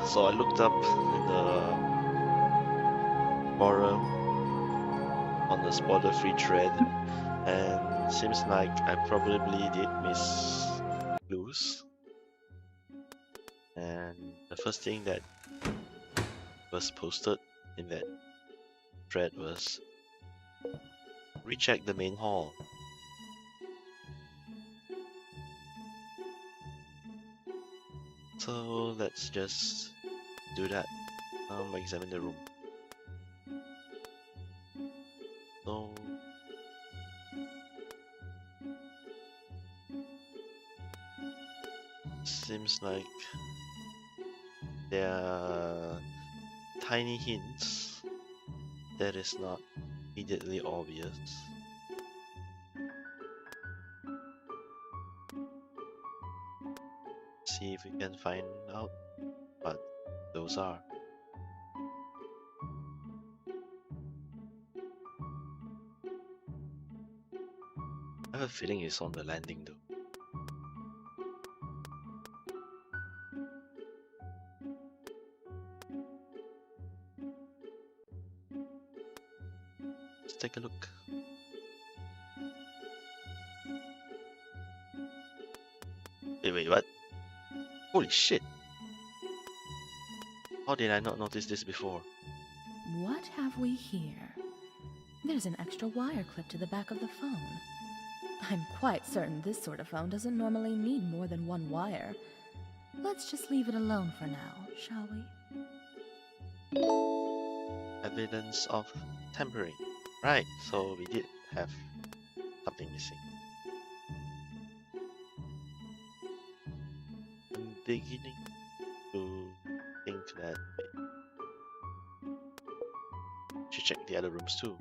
So I looked up in the forum on the spoiler-free thread, and seems like I probably did miss clues. And the first thing that was posted in that thread was recheck the main hall. So let's just do that. Examine the room. So seems like there are tiny hints that is not immediately obvious. See if we can find out what those are. I have a feeling it's on the landing though. Let's take a look. Wait, what? Holy shit! How did I not notice this before? What have we here? There's an extra wire clipped to the back of the phone. I'm quite certain this sort of phone doesn't normally need more than one wire. Let's just leave it alone for now, shall we? Evidence of tampering. Right, so we did have something missing. I'm beginning to think that we should check the other rooms too.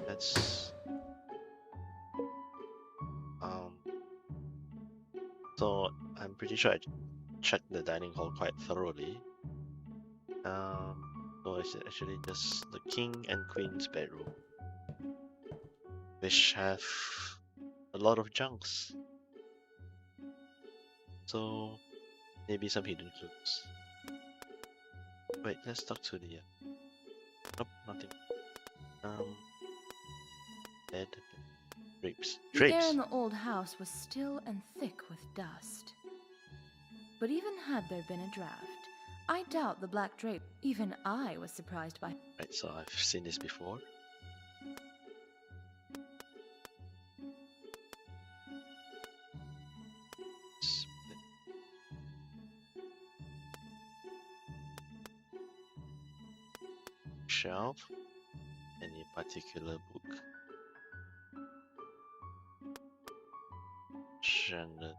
Let's so I'm pretty sure I checked the dining hall quite thoroughly. So it's actually just the king and queen's bedroom, which have a lot of junks. So maybe some hidden clues. Wait, let's talk to the nope, nothing. Bed, drapes. The air in the old house was still and thick with dust. But even had there been a draft, I doubt the black drape. Even I was surprised by. Right, so I've seen this before. Shelf. Any particular book? Genre.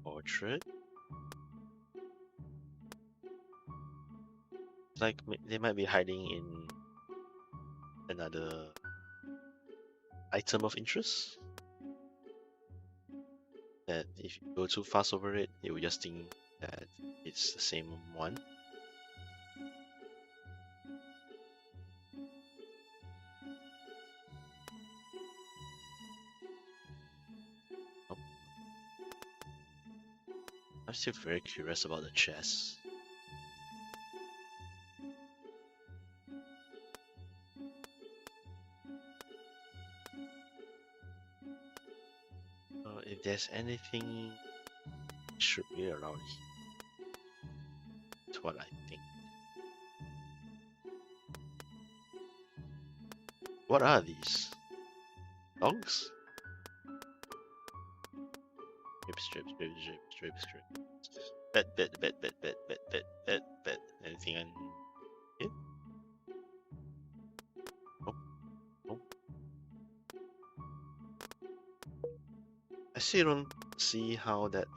Portrait. Like they might be hiding in another item of interest. That if you go too fast over it, you will just think that it's the same one. Nope. I'm still very curious about the chess. If there's anything, it should be around here. That's what I think. What are these? Dogs? Strip. Bet. Anything on here? Nope. I still don't see how that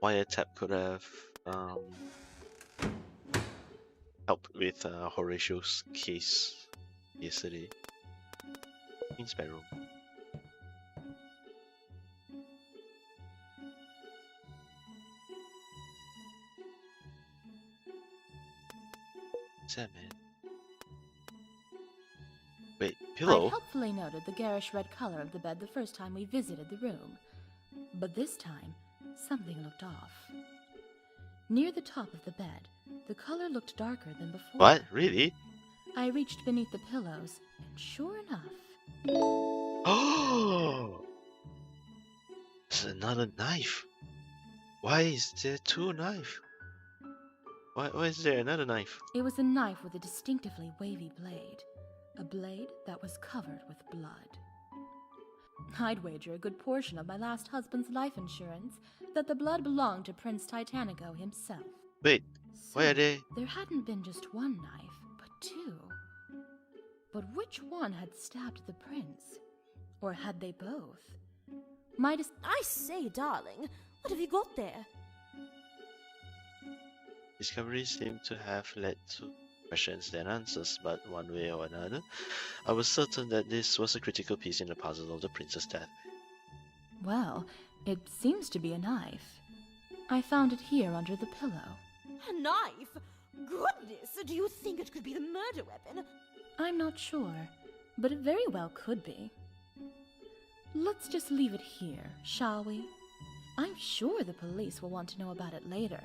wiretap could have helped with Horatio's case yesterday. Queen's bedroom. What's that, man? Wait, I pillow? helpfully noted the garish red color of the bed the first time we visited the room. But this time, something looked off. Near the top of the bed, the color looked darker than before. What? Really? I reached beneath the pillows, and sure enough... Oh! It's another knife. Why is there two knives? Why is there another knife? It was a knife with a distinctively wavy blade. A blade that was covered with blood. I'd wager a good portion of my last husband's life insurance that the blood belonged to Prince Titanico himself. Wait, So, why are they? there hadn't been just one knife, but two. But which one had stabbed the prince? Or had they both? I say, darling, what have you got there? Discoveries seem to have led to questions than answers, but one way or another, I was certain that this was a critical piece in the puzzle of the prince's death. Well, it seems to be a knife. I found it here under the pillow. A knife? Goodness, do you think it could be the murder weapon? I'm not sure, but it very well could be. Let's just leave it here, shall we? I'm sure the police will want to know about it later,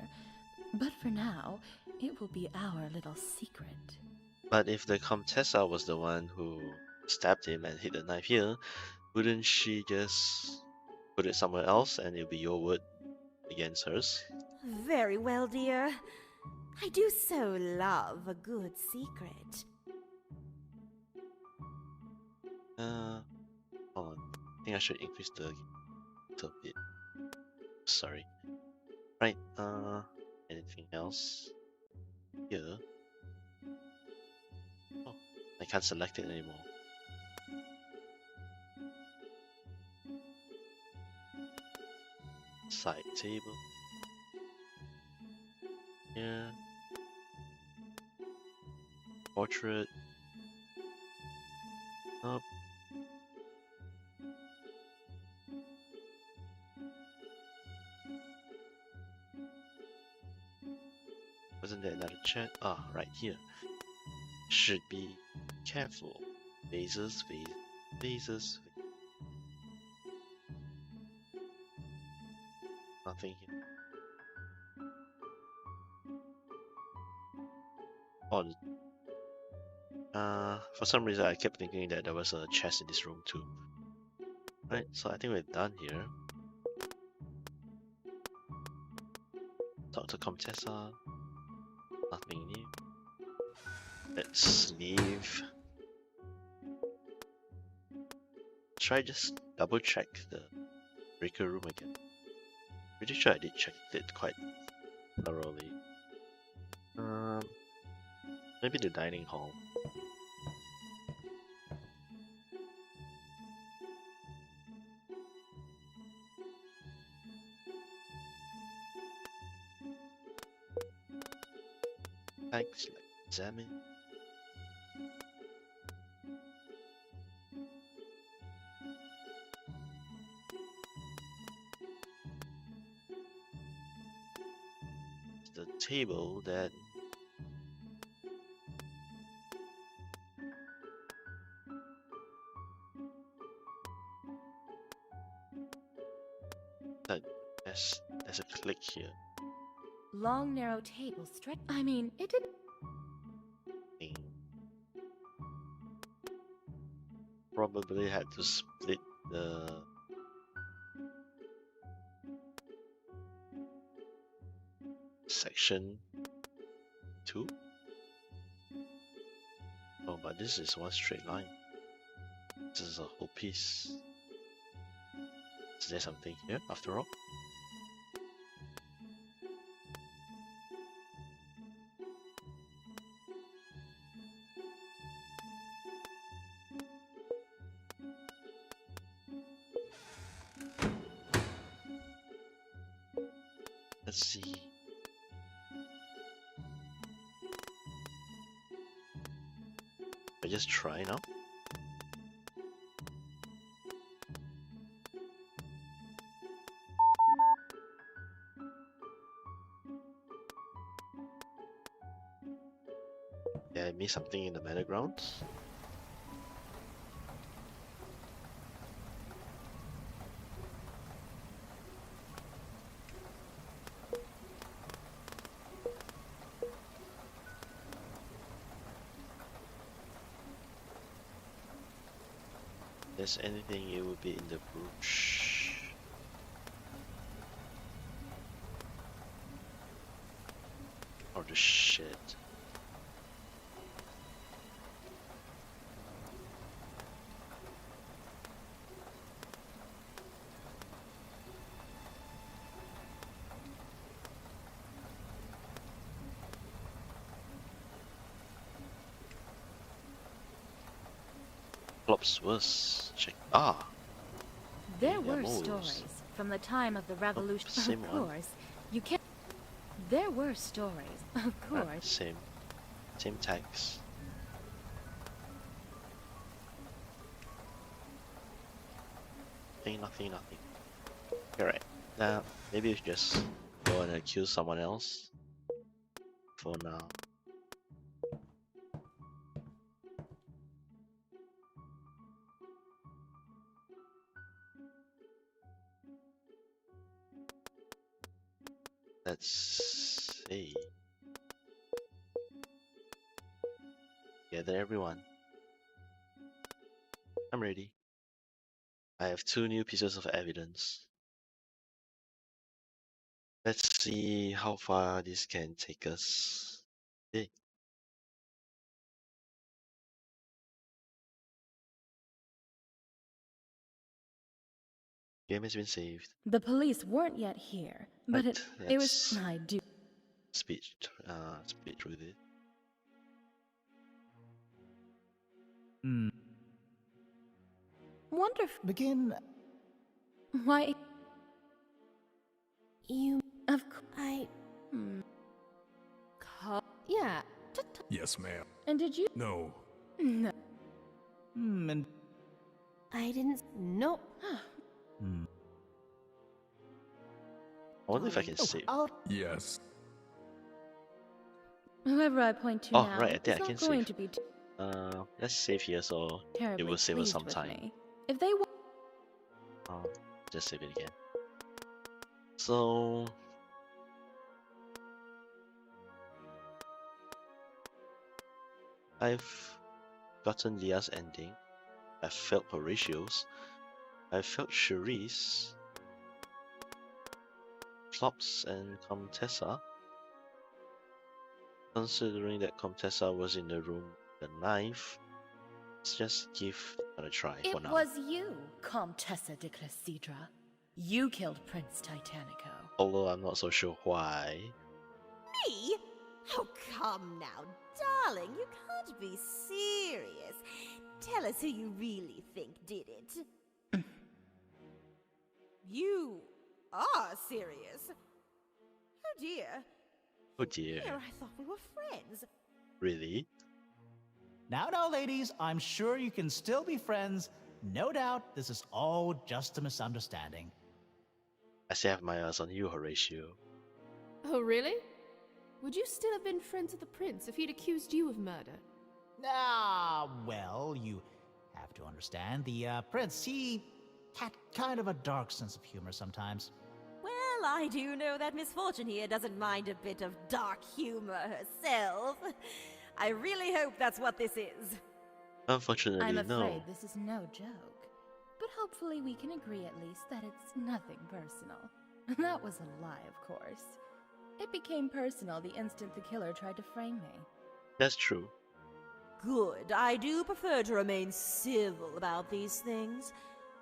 but for now, it will be our little secret. But if the Comtessa was the one who stabbed him and hid the knife here, wouldn't she just put it somewhere else and it'll be your word against hers? Very well, dear. I do so love a good secret. Hold on. I think I should increase the a bit. Sorry. Right, anything else? Here. Oh, I can't select it anymore. Side table. Here. Portrait. Nope. Wasn't there another chat? Ah, right here. Should be careful. Vases, vases. Nothing here. Oh, for some reason I kept thinking that there was a chest in this room too. Right, so I think we're done here. Talk to Comtessa. Nothing new. Let's leave. Try just double check the breaker room again. Pretty sure I did check it quite thoroughly. Maybe the dining hall. Thanks, like examine. The table that there's a click here. Long, narrow table stretch. I mean, it did. Thing. Probably had to split the section 2. Oh, but this is one straight line. This is a whole piece. Is there something here after all? Let's see. I just try now. Yeah, I missed something in the battlegrounds. there's anything, it would be in the bush. Or the shed. Flops was check. Ah, There okay, there are were more wolves. stories from the time of the revolution. same Of one. course, you can't. There were stories, of Right, course. same tags. Nothing. Alright, now maybe we should just go and accuse someone else for now. Let's see. Gather everyone. I'm ready. I have 2 new pieces of evidence. Let's see how far this can take us. Okay. Game has been saved. The police weren't yet here, but Right, it was. let's I do. speed through this. Wonderful. Begin. Why? You. Of course. I. Yeah. Yes, ma'am. And did you? No. No. And. I didn't. No. I wonder if I can save. I'll. Yes. Whoever I point to Oh, now right, I think is I can not going save. to be Let's save here so terribly it will save us pleased some with time. me. If they were. Just save it again. So I've gotten Leah's ending. I've failed Horatio's. I've failed Cherise, Flops, and Comtessa. Considering that Comtessa was in the room with the knife, let's just give it a try for It now. was you, Comtessa de Classidra. You killed Prince Titanico. Although I'm not so sure why. Me? Oh, come now, darling. You can't be serious. Tell us who you really think did it. You are serious. Oh dear. Oh dear, Here I thought we were friends. really? Now, ladies, I'm sure you can still be friends. No doubt this is all just a misunderstanding. I still have my eyes on you, Horatio. Oh, really? Would you still have been friends with the prince if he'd accused you of murder? Well, you have to understand, the prince, he had kind of a dark sense of humor sometimes. Well, I do know that Misfortune here doesn't mind a bit of dark humor herself. I really hope that's what this is. Unfortunately, I'm afraid no. this is no joke. But hopefully we can agree at least that it's nothing personal. That was a lie, of course. It became personal the instant the killer tried to frame me. That's true. Good. I do prefer to remain civil about these things.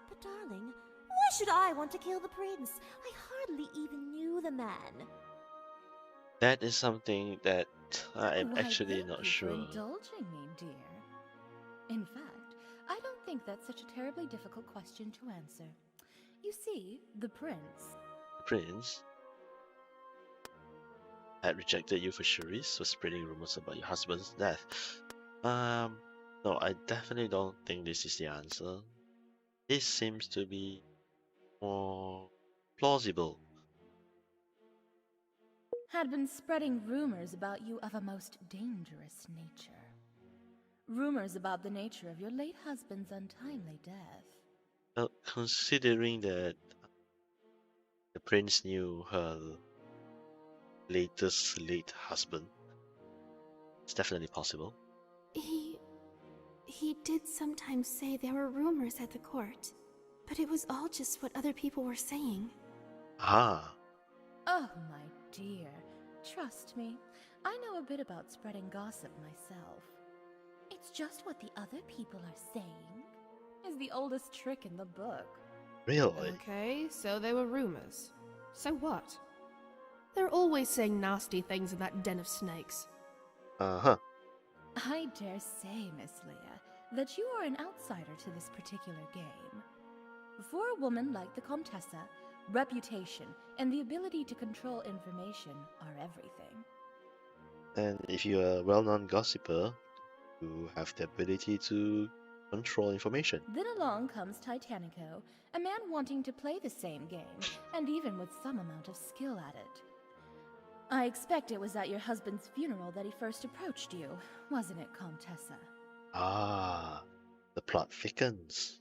But darling, why should I want to kill the prince? I hardly even knew the man. That is something that I am Why, actually thank not you sure. for indulging me, dear. In fact, I don't think that's such a terribly difficult question to answer. You see, the prince. The prince had rejected you for Cherise, was spreading rumors about your husband's death. No, I definitely don't think this is the answer. This seems to be more plausible. Had been spreading rumors about you of a most dangerous nature. Rumors about the nature of your late husband's untimely death. Considering that the prince knew her late husband, it's definitely possible. he did sometimes say there were rumors at the court, but it was all just what other people were saying. Ah, Oh, my dear. Trust me, I know a bit about spreading gossip myself. It's just what the other people are saying is the oldest trick in the book. really? Okay, so there were rumors. So what? They're always saying nasty things in that den of snakes. Uh-huh. I dare say, Miss Leah, that you are an outsider to this particular game. For a woman like the Comtessa, reputation and the ability to control information are everything. And if you're a well-known gossiper, you have the ability to control information. Then along comes Titanico, a man wanting to play the same game, and even with some amount of skill at it. I expect it was at your husband's funeral that he first approached you, wasn't it, Comtessa? Ah, the plot thickens.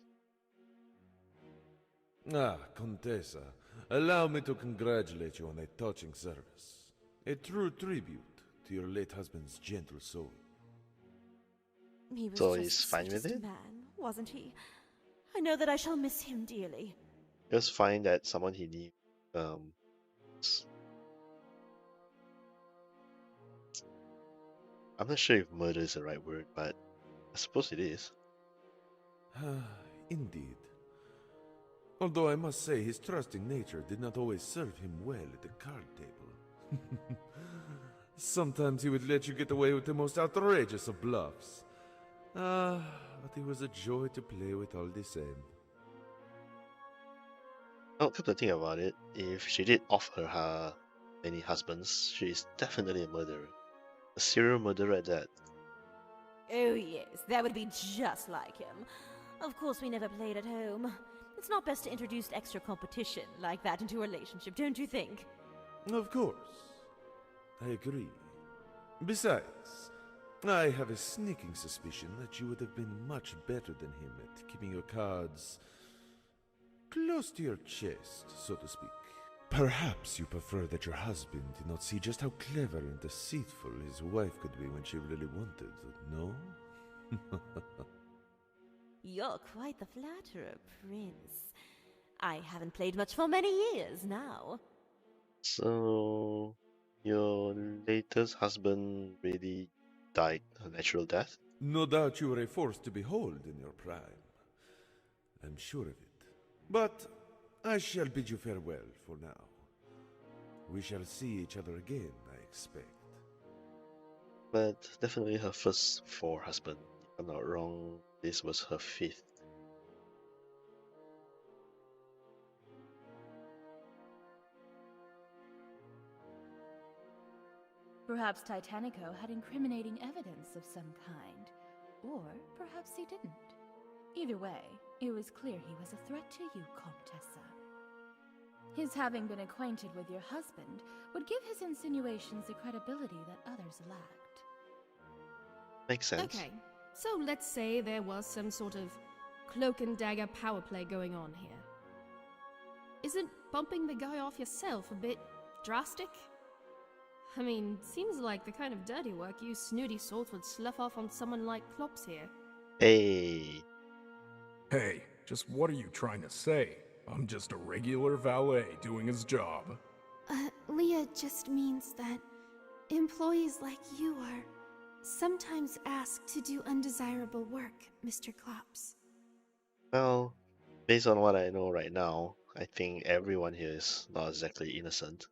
Ah, Contessa, allow me to congratulate you on a touching service. A true tribute to your late husband's gentle soul. He was So just he's the fine with sweetest it? man, wasn't he? I know that I shall miss him dearly. Just find that someone he knew. s- I'm not sure if murder is the right word, but I suppose it is. Indeed. Although I must say his trusting nature did not always serve him well at the card table. Sometimes he would let you get away with the most outrageous of bluffs. But he was a joy to play with all the same. Well, come to think about it, if she did offer her many husbands, she is definitely a murderer. A serial murderer at that. Oh, yes, that would be just like him. Of course, we never played at home. It's not best to introduce extra competition like that into a relationship, don't you think? Of course. I agree. Besides, I have a sneaking suspicion that you would have been much better than him at keeping your cards close to your chest, so to speak. Perhaps you prefer that your husband did not see just how clever and deceitful his wife could be when she really wanted, no? You're quite the flatterer, Prince. I haven't played much for many years now. So, your latest husband really died a natural death? No doubt you were a force to behold in your prime. I'm sure of it. But I shall bid you farewell for now. We shall see each other again, I expect. But definitely her first 4 husband. If I'm not wrong, this was her 5th. Perhaps Titanico had incriminating evidence of some kind, or perhaps he didn't. Either way, it was clear he was a threat to you, Comtessa. His having been acquainted with your husband would give his insinuations the credibility that others lacked. Makes sense. Okay, so let's say there was some sort of cloak and dagger power play going on here. Isn't bumping the guy off yourself a bit drastic? I mean, seems like the kind of dirty work you snooty sorts would slough off on someone like Klops here. Hey, Hey, just what are you trying to say? I'm just a regular valet doing his job. Leah just means that employees like you are sometimes asked to do undesirable work, Mr. Klops. well, based on what I know right now, I think everyone here is not exactly innocent.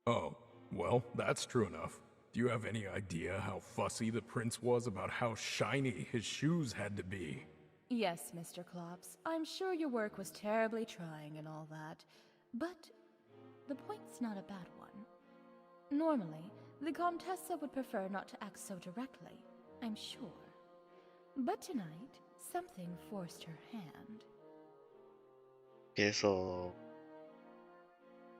Oh, well, that's true enough. Do you have any idea how fussy the prince was about how shiny his shoes had to be? Yes, Mr. Klops, I'm sure your work was terribly trying and all that, but the point's not a bad one. Normally, the Comtessa would prefer not to act so directly, I'm sure. But tonight, something forced her hand. Okay, so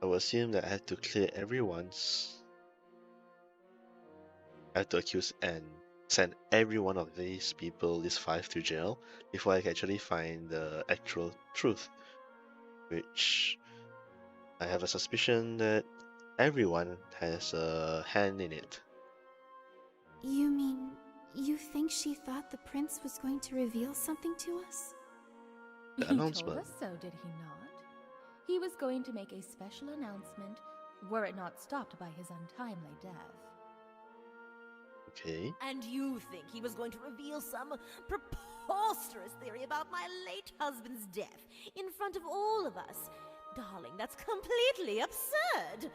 I would assume that I had to clear everyone's. I have to accuse and send every one of these people, these 5, to jail before I can actually find the actual truth. Which I have a suspicion that everyone has a hand in it. You mean You think she thought the prince was going to reveal something to us? The He told announcement. us so, did he not? He was going to make a special announcement were it not stopped by his untimely death. Okay. And you think he was going to reveal some preposterous theory about my late husband's death in front of all of us? Darling, that's completely absurd!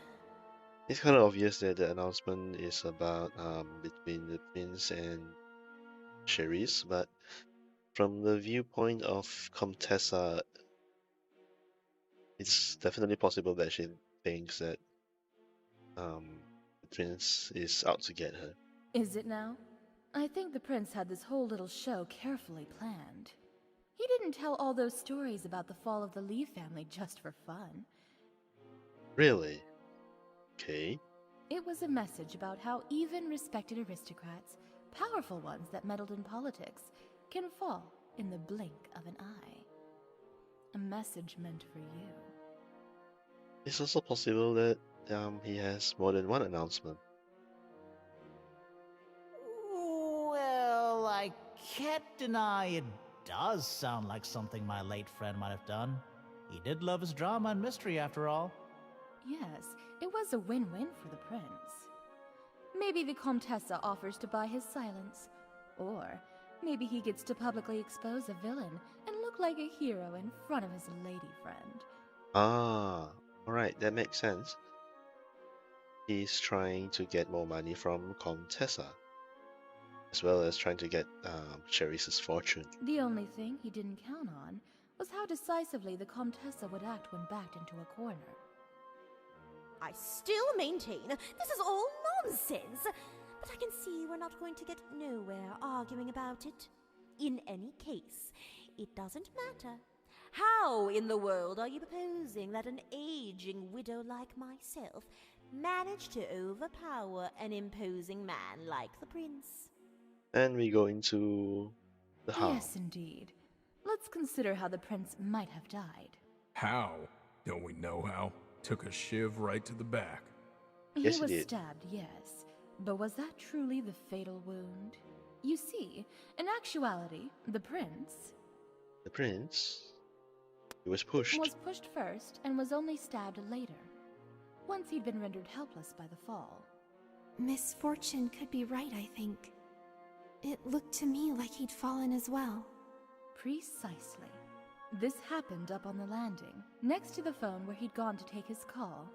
It's kind of obvious that the announcement is about between the prince and Cherise, but from the viewpoint of Comtessa, it's definitely possible that she thinks that the prince is out to get her. Is it now? I think the prince had this whole little show carefully planned. He didn't tell all those stories about the fall of the Lee family just for fun. Really? Okay. It was a message about how even respected aristocrats, powerful ones that meddled in politics, can fall in the blink of an eye. A message meant for you. It's also possible that he has more than one announcement. Well, I can't deny it does sound like something my late friend might have done. He did love his drama and mystery, after all. Yes, it was a win-win for the prince. Maybe the Comtessa offers to buy his silence. Or maybe he gets to publicly expose a villain and look like a hero in front of his lady friend. Ah, alright, that makes sense. He's trying to get more money from Comtessa, as well as trying to get Cherise's fortune. The only thing he didn't count on was how decisively the Comtessa would act when backed into a corner. I still maintain this is all nonsense, but I can see we're not going to get nowhere arguing about it. In any case, it doesn't matter. How in the world are you proposing that an aging widow like myself manage to overpower an imposing man like the prince? And we go into the how. Yes, indeed. Let's consider how the prince might have died. How? Don't we know how? Took a shiv right to the back. Yes, He he was did. stabbed, yes. But was that truly the fatal wound? You see, in actuality, the prince The prince, he was pushed. was pushed first and was only stabbed later, once he'd been rendered helpless by the fall. Misfortune could be right, I think. It looked to me like he'd fallen as well. Precisely. This happened up on the landing, next to the phone where he'd gone to take his call.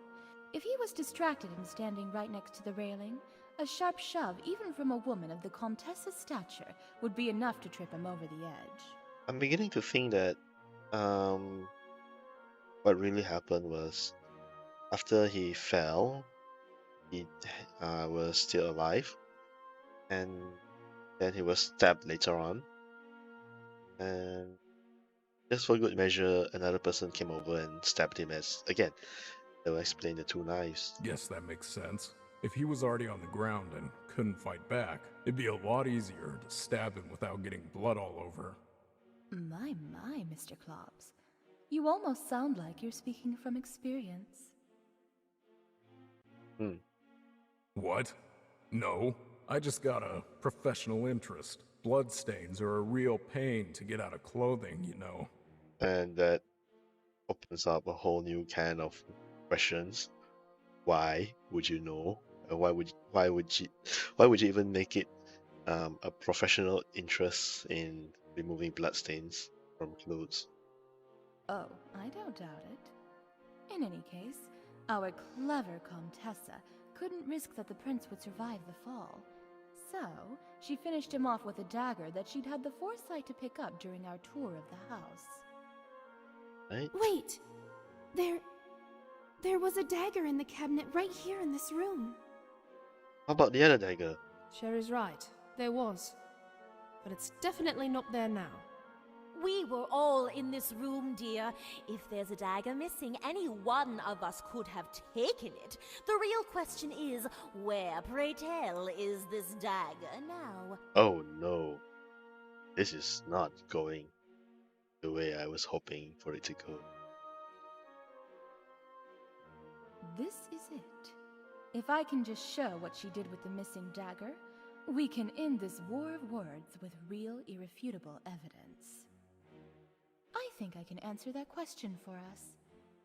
If he was distracted and standing right next to the railing, a sharp shove, even from a woman of the Comtessa's stature, would be enough to trip him over the edge. I'm beginning to think that what really happened was after he fell, he was still alive, and then he was stabbed later on. And just for good measure, another person came over and stabbed him as again. That will explain the two knives. Guess that makes sense. If he was already on the ground and couldn't fight back, it'd be a lot easier to stab him without getting blood all over. My, Mr. Klops. You almost sound like you're speaking from experience. What? No, I just got a professional interest. Bloodstains are a real pain to get out of clothing, you know. And that opens up a whole new can of questions. Why would you know? Why would you even make it a professional interest in removing bloodstains from clothes? Oh, I don't doubt it. In any case, our clever Comtessa couldn't risk that the prince would survive the fall. So, she finished him off with a dagger that she'd had the foresight to pick up during our tour of the house. Right? Wait! There was a dagger in the cabinet right here in this room. How about the other dagger? Sherry's right. There was. But it's definitely not there now. We were all in this room, dear. If there's a dagger missing, any one of us could have taken it. The real question is, where, pray tell, is this dagger now? Oh no. This is not going the way I was hoping for it to go. This is it. If I can just show what she did with the missing dagger, We can end this war of words with real, irrefutable evidence. I think I can answer that question for us.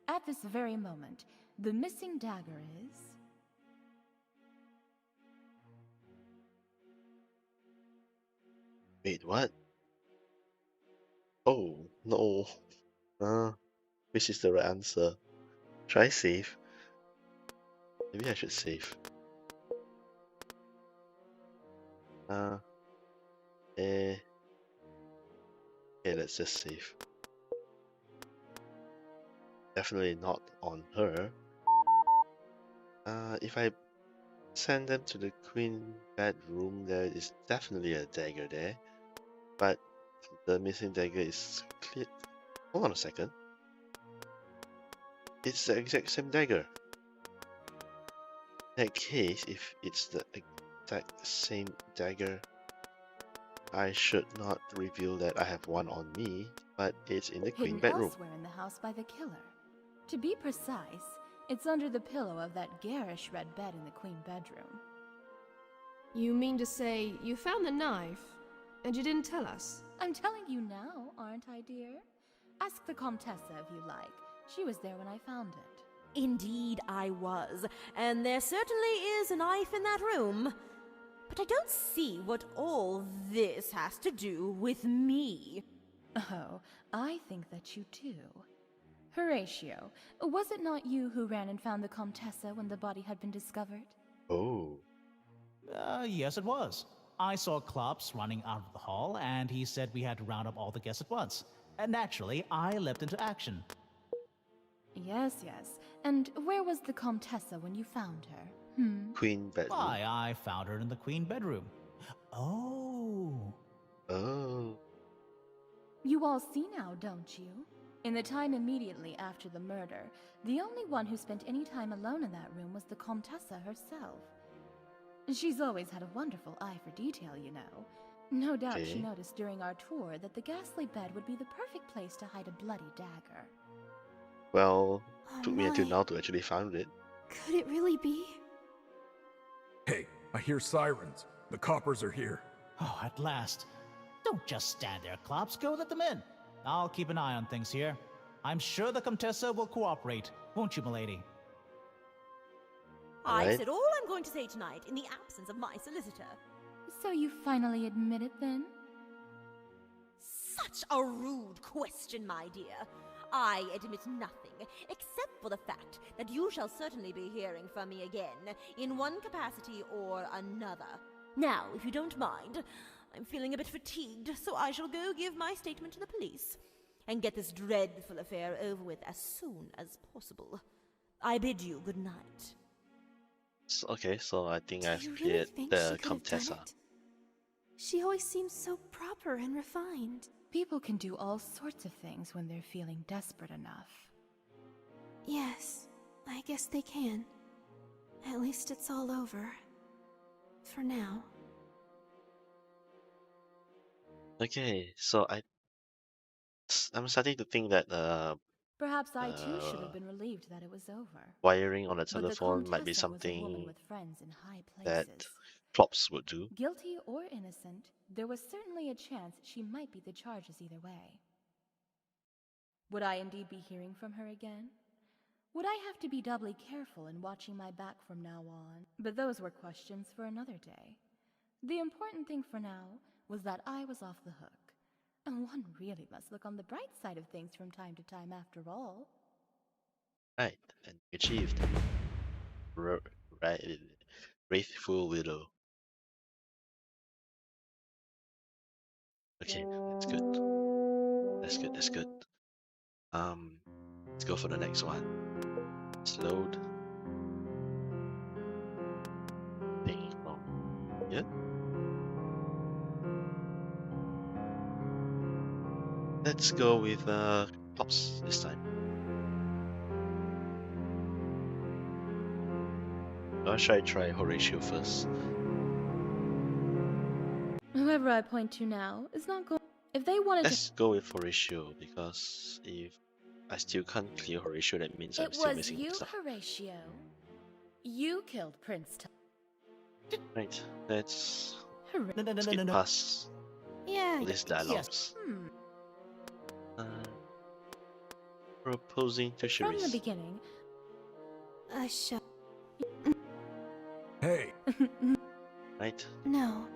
At this very moment, the missing dagger is... Wait, what? Oh, no. Which is the right answer? Should I save? Maybe I should save. Okay, let's just save. Definitely not on her. If I send them to the queen bedroom, there is definitely a dagger there. But the missing dagger is clear. Hold on a second. It's the exact same dagger. In that case, if it's the exact same dagger, I should not reveal that I have one on me, but it's in the queen hidden bedroom. elsewhere in the house by the killer. To be precise, it's under the pillow of that garish red bed in the queen bedroom. You mean to say you found the knife, and you didn't tell us? I'm telling you now, aren't I, dear? Ask the Comtessa if you like. She was there when I found it. Indeed, I was, and there certainly is a knife in that room. But I don't see what all this has to do with me. Oh, I think that you do. Horatio, was it not you who ran and found the Comtessa when the body had been discovered? Oh, Yes, it was. I saw Klops running out of the hall, and he said we had to round up all the guests at once. And naturally, I leapt into action. Yes. And where was the Comtessa when you found her? queen bedroom. Why, I found her in the queen bedroom. Oh. Oh, You all see now, don't you? In the time immediately after the murder, the only one who spent any time alone in that room was the Comtessa herself. She's always had a wonderful eye for detail, you know. No doubt she Okay. noticed during our tour that the ghastly bed would be the perfect place to hide a bloody dagger. well, Oh took me until my. now to actually find it. Could it really be? Hey, I hear sirens. The coppers are here. Oh, at last. Don't just stand there, Klops. Go let them in. I'll keep an eye on things here. I'm sure the Comtessa will cooperate, won't you, milady? I've Alright. said all I'm going to say tonight in the absence of my solicitor. So you finally admit it then? Such a rude question, my dear. I admit nothing, except for the fact that you shall certainly be hearing from me again, in one capacity or another. Now, if you don't mind, I'm feeling a bit fatigued, so I shall go give my statement to the police, and get this dreadful affair over with as soon as possible. I bid you good night. Okay, so I think Do I've you really cleared think the she could have done Comtessa. it? She always seems so proper and refined. People can do all sorts of things when they're feeling desperate enough. Yes, I guess they can. At least it's all over. For now. Okay, so I'm starting to think that Perhaps I too should have been relieved that it was over. wiring on the But the telephone might be Comtessa was a woman something with friends in high that places. Klops would do. Guilty or innocent, there was certainly a chance she might beat the charges either way. Would I indeed be hearing from her again? Would I have to be doubly careful in watching my back from now on? But those were questions for another day. The important thing for now was that I was off the hook. And one really must look on the bright side of things from time to time after all. Right, and achieved. Right, Wraithful Widow. Okay, that's good. That's good. Let's go for the next one. Let's load. Taking from here. Let's go with Klops this time. Or should I try Horatio first? Whoever I point to now is not going. If they wanted Let's go with Horatio, because if I still can't clear Horatio, that means to. I'm It still was missing you, stuff. Horatio. You killed Prince Tom. Right, let's No, no, no, no, skip no, no. past Yeah, all these dialogues. Uh, proposing to From the Cherise. beginning. Sure. Hey, Right? No.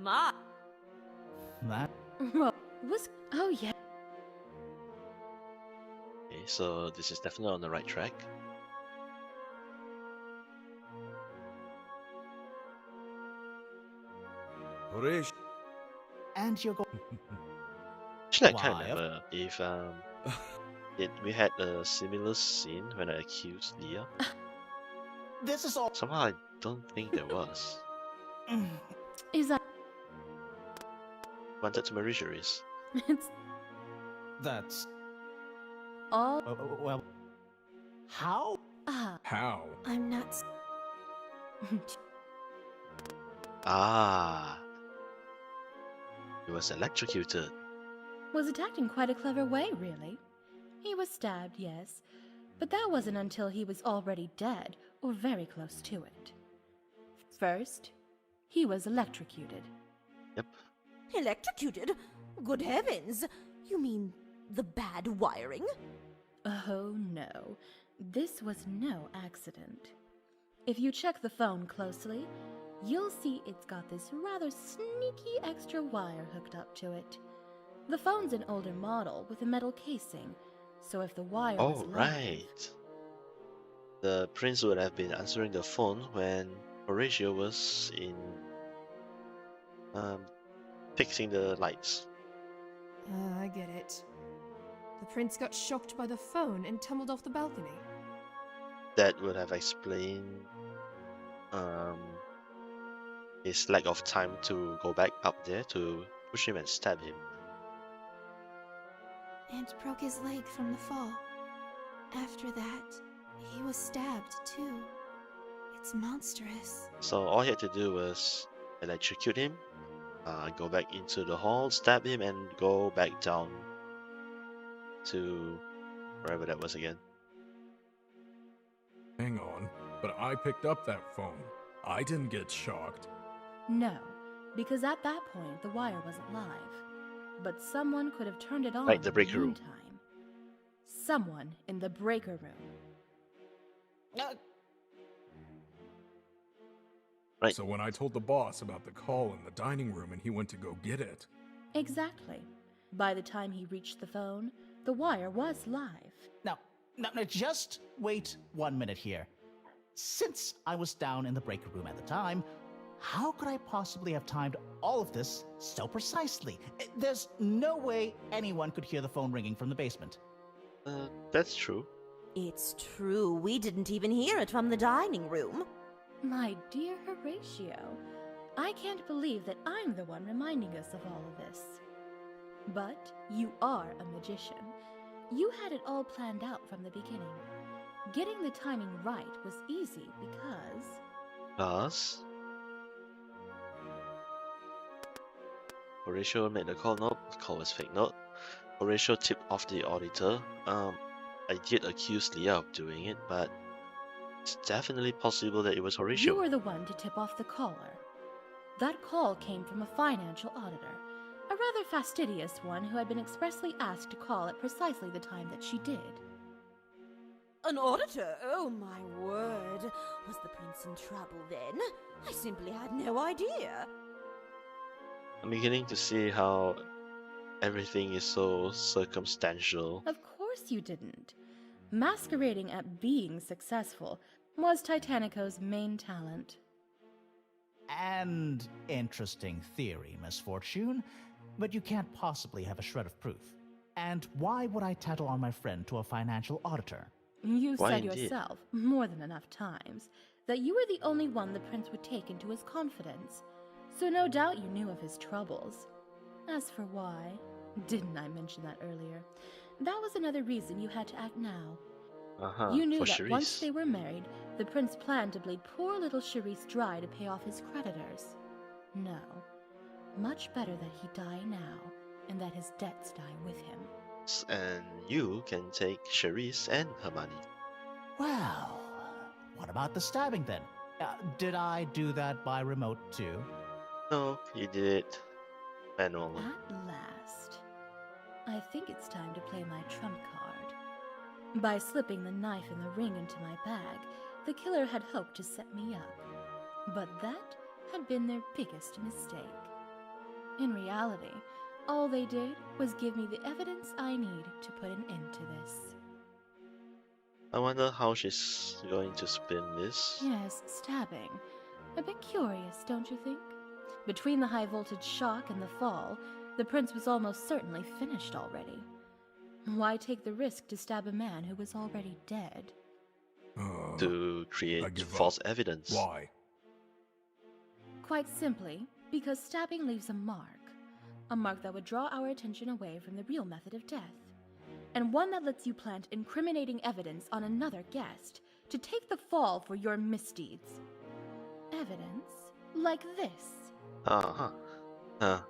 Ma. That Well, was. Oh, yeah. Okay, so this is definitely on the right track. Horatio. and you're going. Actually, I can't Why, remember if we had a similar scene when I accused Leah. This is all. Somehow I don't think there was. Is that. Wanted to marry Cherise. It's That's all. well. How? Ah. how? I'm not. Ah, he was electrocuted. Was attacked in quite a clever way, really. He was stabbed, yes, but that wasn't until he was already dead, or very close to it. First, he was electrocuted. Yep. Electrocuted? Good heavens! You mean the bad wiring? Oh no, this was no accident. If you check the phone closely, you'll see it's got this rather sneaky extra wire hooked up to it. The phone's an older model with a metal casing, so if the wire was Oh, live, right. The prince would have been answering the phone when Horatio was in fixing the lights. I get it. The prince got shocked by the phone and tumbled off the balcony. That would have explained his lack of time to go back up there to push him and stab him. And broke his leg from the fall. After that, he was stabbed too. It's monstrous. So all he had to do was electrocute him, go back into the hall, stab him, and go back down to wherever that was again. Hang on, but I picked up that phone. I didn't get shocked. no, because at that point the wire wasn't live. But someone could have turned it on Like the in breaker room. meantime. Someone in the breaker room. Right. So when I told the boss about the call in the dining room and he went to go get it, Exactly. By the time he reached the phone, the wire was live. Now, just wait 1 minute here. Since I was down in the breaker room at the time, how could I possibly have timed all of this so precisely? There's no way anyone could hear the phone ringing from the basement. That's true. It's true, we didn't even hear it from the dining room. My dear Horatio, I can't believe that I'm the one reminding us of all of this. But you are a magician. You had it all planned out from the beginning. Getting the timing right was easy because... Thus, Horatio made the call. Nope, the call was fake. Note. Horatio tipped off the auditor. I did accuse Leah of doing it, but it's definitely possible that it was Horatio. You were the one to tip off the caller. That call came from a financial auditor, a rather fastidious one who had been expressly asked to call at precisely the time that she did. An auditor? Oh my word. Was the prince in trouble then? I simply had no idea. I'm beginning to see how everything is so circumstantial. Of course you didn't. Masquerading at being successful was Titanico's main talent. And interesting theory, Misfortune, but you can't possibly have a shred of proof. And why would I tattle on my friend to a financial auditor? You Why said indeed? yourself, more than enough times, that you were the only one the prince would take into his confidence. So no doubt you knew of his troubles. As for why, didn't I mention that earlier? That was another reason you had to act now. You knew for that Cherise. once they were married, the prince planned to bleed poor little Cherise dry to pay off his creditors. No, much better that he die now, and that his debts die with him. And you can take Cherise and her money. Well, what about the stabbing then? Did I do that by remote too? No, you did it manually. At last. I think it's time to play my trump card. By slipping the knife and the ring into my bag, the killer had hoped to set me up. But that had been their biggest mistake. In reality, all they did was give me the evidence I need to put an end to this. I wonder how she's going to spin this. Yes, stabbing. A bit curious, don't you think? Between the high voltage shock and the fall, the prince was almost certainly finished already. Why take the risk to stab a man who was already dead? To I create give false up. evidence. Why? Quite simply, because stabbing leaves a mark. A mark that would draw our attention away from the real method of death. And one that lets you plant incriminating evidence on another guest to take the fall for your misdeeds. Evidence like this. Uh-huh.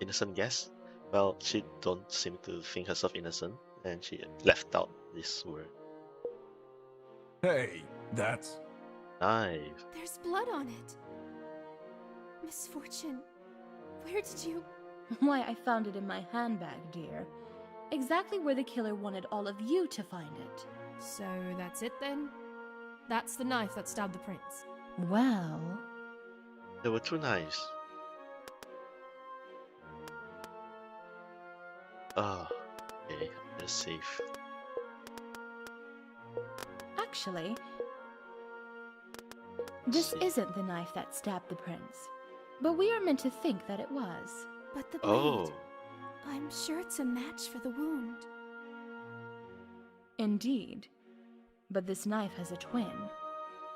Innocent guess? Well, she don't seem to think herself innocent, and she left out this word. Hey, that's... Knife. There's blood on it. Misfortune. Where did you... Why, I found it in my handbag, dear. Exactly where the killer wanted all of you to find it. So that's it then? That's the knife that stabbed the prince. Well... There were two knives. Oh, okay, that's safe. Actually, this See. isn't the knife that stabbed the prince. But we are meant to think that it was. But the blade... Oh, I'm sure it's a match for the wound. Indeed. But this knife has a twin.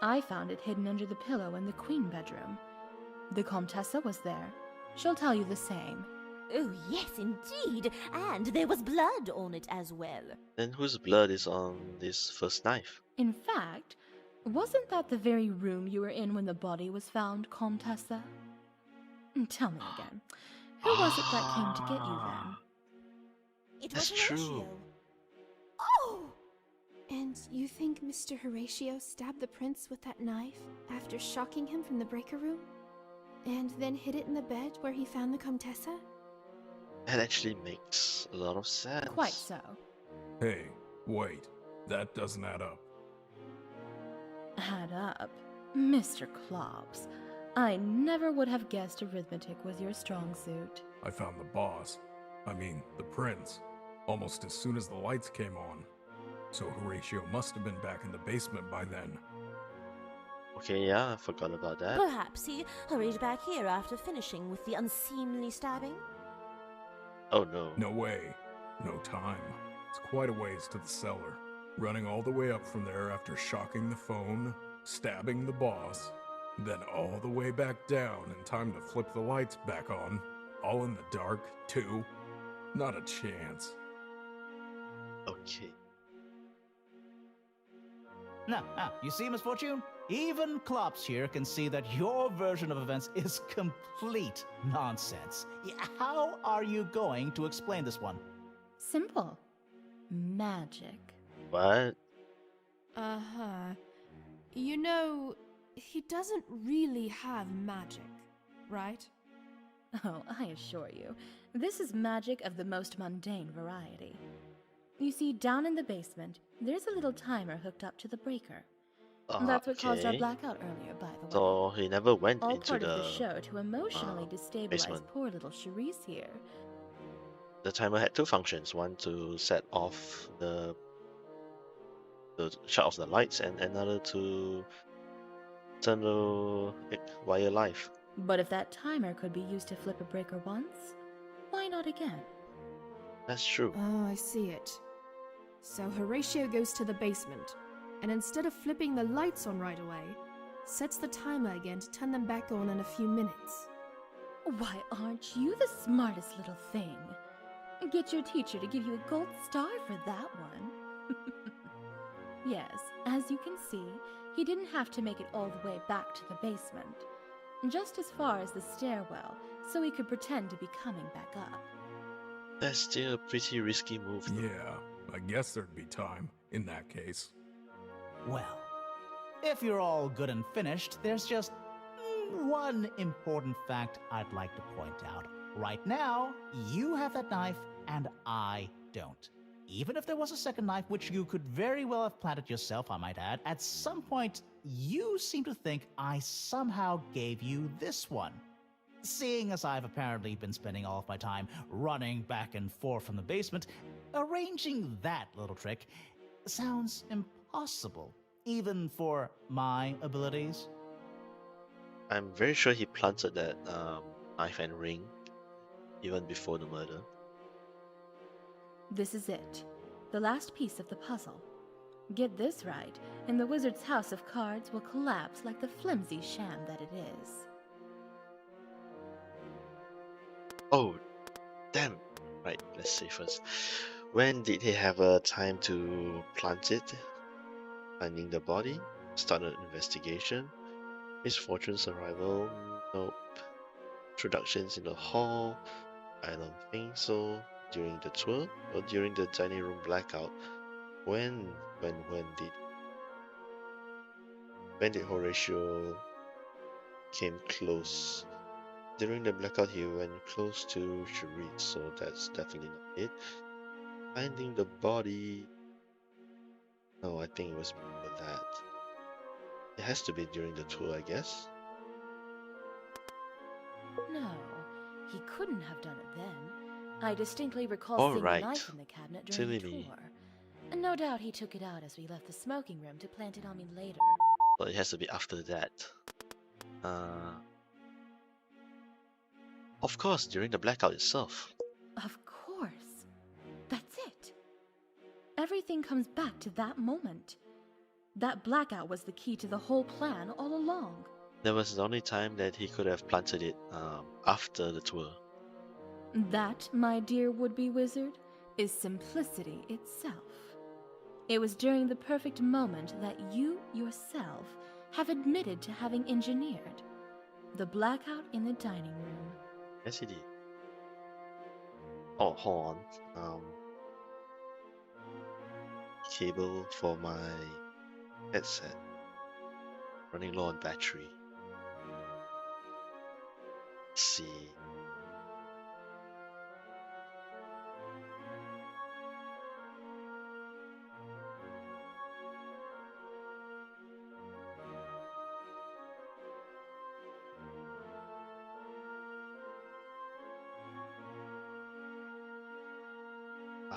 I found it hidden under the pillow in the queen bedroom. The Comtesse was there. She'll tell you the same. Oh, yes, indeed. And there was blood on it as well. then whose blood is on this first knife? In fact, wasn't that the very room you were in when the body was found, Comtesse? Tell me again. Who was it that came to get you then? It That's was true. Horatio. Oh! And you think Mr. Horatio stabbed the prince with that knife after shocking him from the breaker room? And then hid it in the bed where he found the Comtesse? That actually makes a lot of sense. Quite so. Hey, wait. That doesn't add up. Add up. Mr. Klops, I never would have guessed arithmetic was your strong suit. I found the boss. I mean, the prince. Almost as soon as the lights came on. So Horatio must have been back in the basement by then. Okay, yeah, I forgot about that. Perhaps he hurried back here after finishing with the unseemly stabbing? Oh no. No way. No time. It's quite a ways to the cellar. Running all the way up from there after shocking the phone, stabbing the boss, then all the way back down in time to flip the lights back on. All in the dark, too. Not a chance. Okay. Now, you see, Misfortune? Even Klops here can see that your version of events is complete nonsense. How are you going to explain this one? Simple. Magic. What? Uh-huh. You know, he doesn't really have magic, right? Oh, I assure you, this is magic of the most mundane variety. You see, down in the basement, there's a little timer hooked up to the breaker. That's what caused our Okay. blackout earlier, by the way. So he never went All into part of the show to emotionally uh, destabilize basement. poor little Charisse here. The timer had two functions: one to set off the shut off the lights, and another to turn the wire live. But if that timer could be used to flip a breaker once, why not again? That's true. Oh, I see it. So Horatio goes to the basement, and instead of flipping the lights on right away, sets the timer again to turn them back on in a few minutes. Why, aren't you the smartest little thing? Get your teacher to give you a gold star for that one. Yes, as you can see, he didn't have to make it all the way back to the basement. Just as far as the stairwell, so he could pretend to be coming back up. That's still a pretty risky move. Though. Yeah, I guess there'd be time in that case. Well, if you're all good and finished, there's just one important fact I'd like to point out. Right now, you have that knife, and I don't. Even if there was a second knife, which you could very well have planted yourself, I might add, at some point, you seem to think I somehow gave you this one. Seeing as I've apparently been spending all of my time running back and forth from the basement, arranging that little trick sounds impossible, even for my abilities. I'm very sure he planted that knife and ring even before the murder. This is it. The last piece of the puzzle. Get this right, and the wizard's house of cards will collapse like the flimsy sham that it is. Oh, damn. Right, let's see first. When did he have a time to plant it? Finding the body? Start an investigation? Misfortune's arrival? Nope. Introductions in the hall? I don't think so. During the tour? Or during the dining room blackout? When did Horatio came close? During the blackout he went close to Cherise, so that's definitely not it. Finding the body... No, I think it was before that. It has to be during the tour, I guess. No, he couldn't have done it then. I distinctly recall All seeing right. the knife in the cabinet during the Silly me. tour. And no doubt he took it out as we left the smoking room to plant it on me later. But it has to be after that. Of course, during the blackout itself. Of course. That's it. Everything comes back to that moment. That blackout was the key to the whole plan all along. That was the only time that he could have planted it after the tour. That, my dear would-be wizard, is simplicity itself. It was during the perfect moment that you yourself have admitted to having engineered. The blackout in the dining room. Yes, he did. Oh, hold on. Cable for my headset. Running low on battery. Let's see.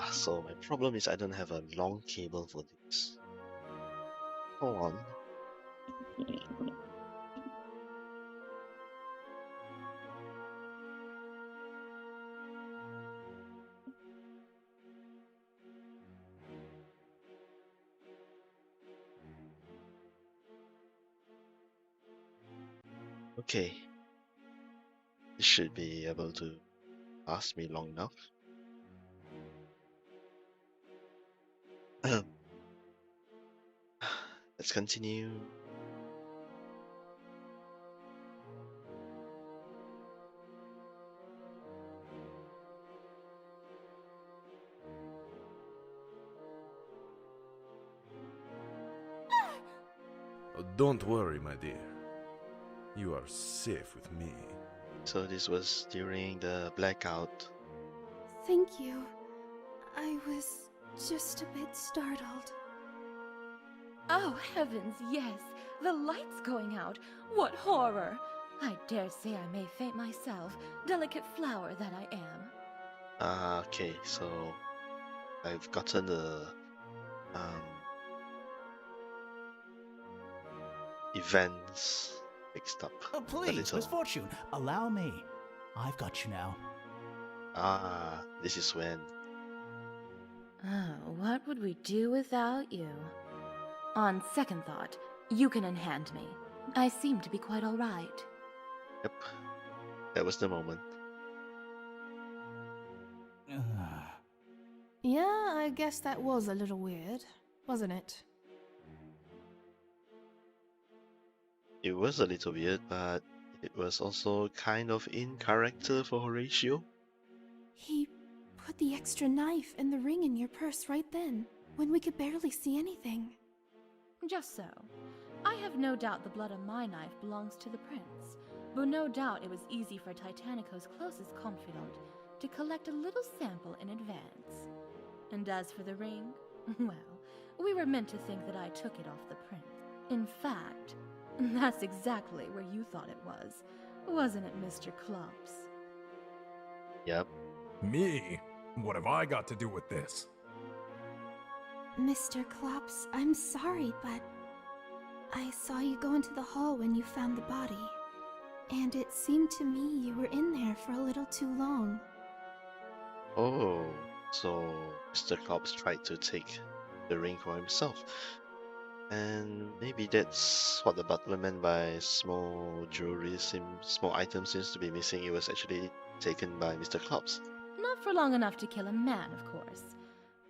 So my problem is I don't have a long cable for this. Hold on. Okay. This should be able to last me long enough. Let's continue. Oh, don't worry, my dear. You are safe with me. So this was during the blackout. Thank you. I was just a bit startled. Oh, heavens, yes! The light's going out! What horror! I dare say I may faint myself, delicate flower that I am. Okay, so I've gotten the events mixed up. Oh, a please, little. Misfortune, allow me. I've got you now. This is when. Oh, what would we do without you? On second thought, you can unhand me. I seem to be quite all right. Yep. That was the moment. Yeah, I guess that was a little weird, wasn't it? It was a little weird, but it was also kind of in character for Horatio. He put the extra knife and the ring in your purse right then, when we could barely see anything. Just so. I have no doubt the blood on my knife belongs to the prince, but no doubt it was easy for Titanico's closest confidant to collect a little sample in advance. And as for the ring, well, we were meant to think that I took it off the prince. In fact, that's exactly where you thought it was, wasn't it, Mr. Klops? Yep. Me? What have I got to do with this? Mr. Klops, I'm sorry, but I saw you go into the hall when you found the body, and it seemed to me you were in there for a little too long. Oh, so Mr. Klops tried to take the ring for himself. And maybe that's what the butler meant by small small items seems to be missing. It was actually taken by Mr. Klops. Not for long enough to kill a man, of course,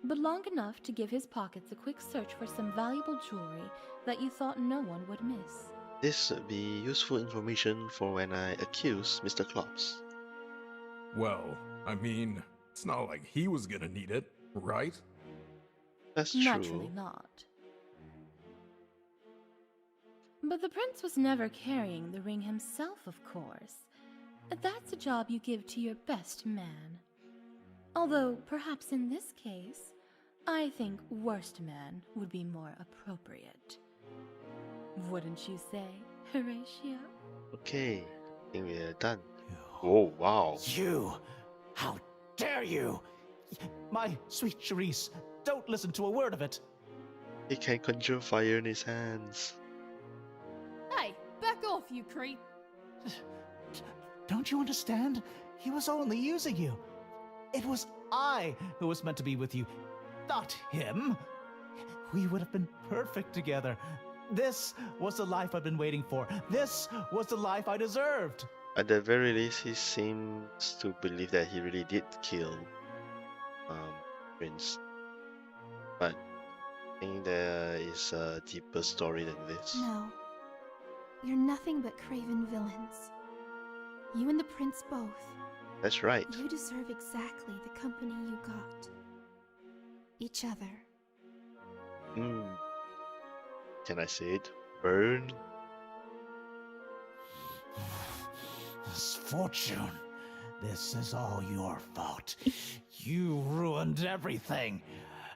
but long enough to give his pockets a quick search for some valuable jewelry that you thought no one would miss. This would be useful information for when I accuse Mr. Klops. Well, I mean, it's not like he was gonna need it, right? That's true. Naturally not. But the prince was never carrying the ring himself, of course. That's a job you give to your best man. Although, perhaps in this case, I think worst man would be more appropriate. Wouldn't you say, Horatio? Okay, I think we're done. Oh, wow. You! How dare you! My sweet Charisse, don't listen to a word of it. He can conjure fire in his hands. Hey, back off, you creep! Don't you understand? He was only using you. It was I who was meant to be with you, not him. We would have been perfect together. This was the life I've been waiting for. This was the life I deserved. At the very least, he seems to believe that he really did kill Prince. But I think there is a deeper story than this. No. You're nothing but craven villains. You and the prince both. That's right. You deserve exactly the company you got. Each other. Can I say it? Burn? Misfortune, this is all your fault. You ruined everything.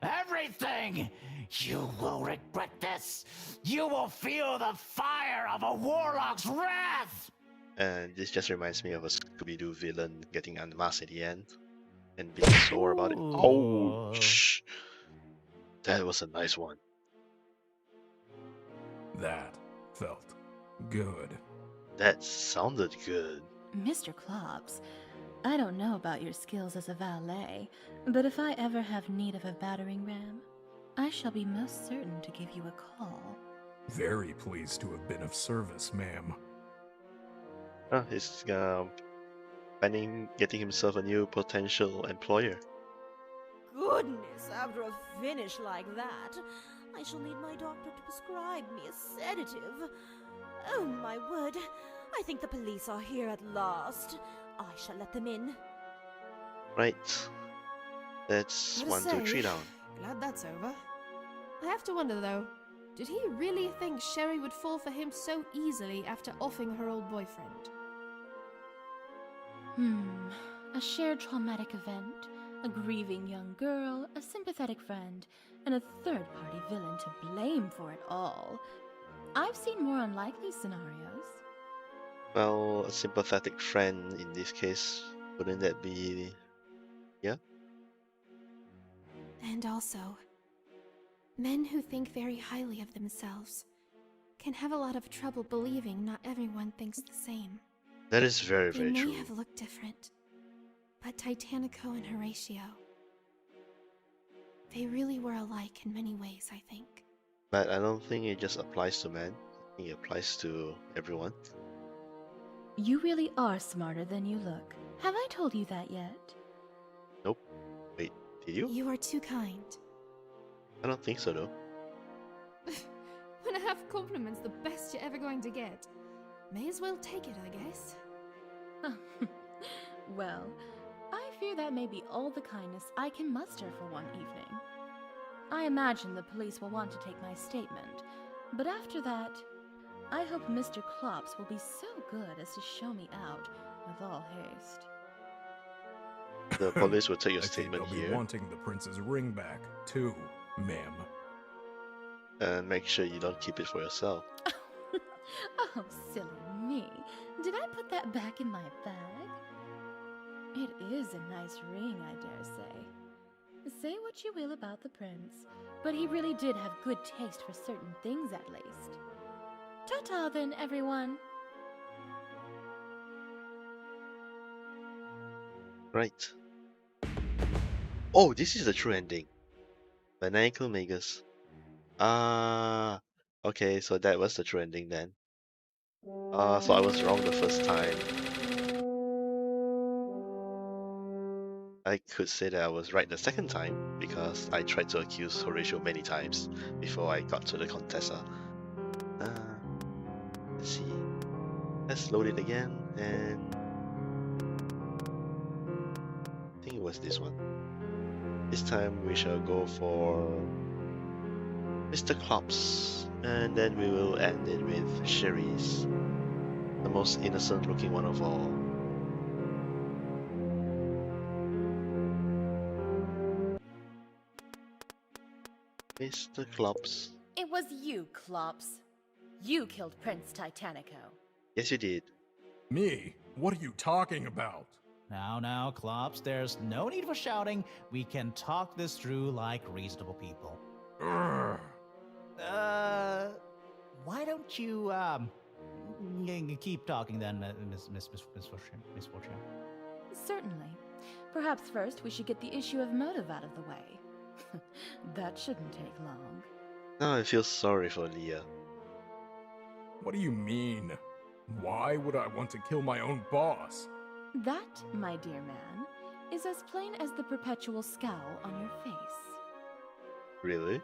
Everything! You will regret this. You will feel the fire of a warlock's wrath! And this just reminds me of a Scooby-Doo villain getting unmasked at the end and being sore about it. Ooh. Ouch! That was a nice one. That felt good. That sounded good. Mr. Klops, I don't know about your skills as a valet, but if I ever have need of a battering ram, I shall be most certain to give you a call. Very pleased to have been of service, ma'am. He's planning getting himself a new potential employer. Goodness, after a finish like that, I shall need my doctor to prescribe me a sedative. Oh my word, I think the police are here at last. I shall let them in. Right. That's Gotta 1, 2, 3 say, down. Glad that's over. I have to wonder though, did he really think Sherry would fall for him so easily after offing her old boyfriend? A shared traumatic event, a grieving young girl, a sympathetic friend, and a third-party villain to blame for it all. I've seen more unlikely scenarios. Well, a sympathetic friend in this case, wouldn't that be... Yeah? And also, men who think very highly of themselves can have a lot of trouble believing not everyone thinks the same. That is very, They very may true. have looked different, but Titanico and Horatio, they really were alike in many ways, I think. But I don't think it just applies to men. I think it applies to everyone. You really are smarter than you look. Have I told you that yet? Nope. Wait, did you? You are too kind. I don't think so though. When I have compliments the best you're ever going to get, may as well take it, I guess. Well, I fear that may be all the kindness I can muster for one evening. I imagine the police will want to take my statement, but after that, I hope Mr. Klops will be so good as to show me out with all haste. The police will take your I think statement they'll be here wanting the prince's ring back, too, ma'am. and make sure you don't keep it for yourself. Oh, silly me. Did I put that back in my bag? It is a nice ring, I dare say. Say what you will about the prince, but he really did have good taste for certain things at least. Ta-ta then, everyone. Right. Oh, this is the true ending. Maniacal Magus. Okay, so that was the true ending then. So I was wrong the first time. I could say that I was right the second time because I tried to accuse Horatio many times before I got to the Contessa. Let's see. Let's load it again, and I think it was this one. This time we shall go for Mr. Klops, and then we will end it with Sherry's, the most innocent looking one of all. Mr. Klops. It was you, Klops. You killed Prince Titanico. Yes, you did. Me? What are you talking about? Now, Klops, there's no need for shouting. We can talk this through like reasonable people. Urgh. Why don't you, keep talking then, Misfortune? Certainly. Perhaps first we should get the issue of motive out of the way. That shouldn't take long. Now I feel sorry for Leah. What do you mean? Why would I want to kill my own boss? That, my dear man, is as plain as the perpetual scowl on your face. Really?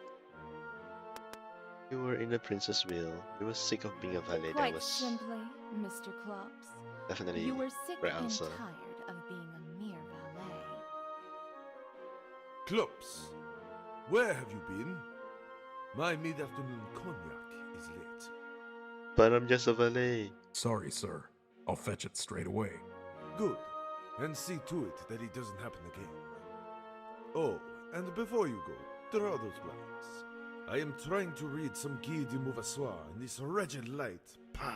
You were in the prince's will. You were sick of being a valet. Quite That was simply, Mr. Klops. definitely You were sick right and answer. tired of being a mere valet. Klops, where have you been? My mid-afternoon cognac is late. But I'm just a valet. Sorry, sir. I'll fetch it straight away. Good. And see to it that it doesn't happen again. Oh, and before you go, draw those blinds. I am trying to read some Guy de Mauvasoir in this wretched light. Pah!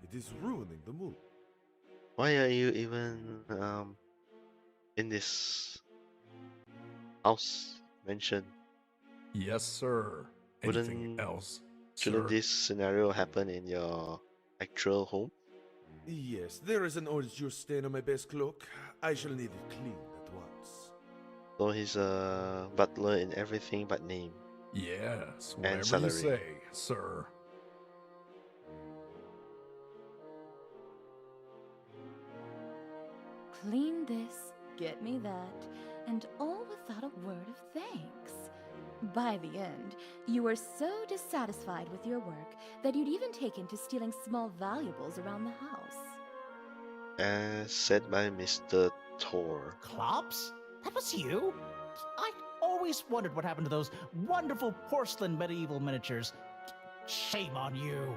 It is ruining the mood. Why are you even in this house mansion? Yes, sir. Anything Wouldn't- else, Shouldn't sir? this scenario happen in your actual home? Yes, there is an orange juice stain on my best cloak. I shall need it cleaned at once. So he's a butler in everything but name. Yes, And whatever you salary. say, sir. Clean this, get me that, and all without a word of thanks. By the end, you were so dissatisfied with your work that you'd even taken to stealing small valuables around the house. As said by Mr. Thor. Klops? That was you? I always wondered what happened to those wonderful porcelain medieval miniatures. Shame on you.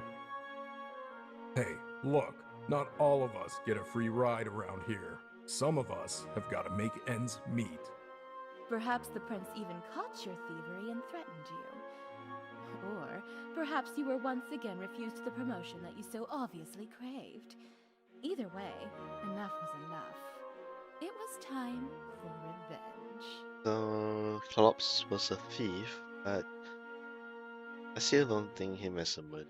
Hey, look, not all of us get a free ride around here. Some of us have got to make ends meet. Perhaps the prince even caught your thievery and threatened you. Or perhaps you were once again refused the promotion that you so obviously craved. Either way, enough was enough. It was time for revenge. So Klops was a thief, but I still don't think him as a murderer.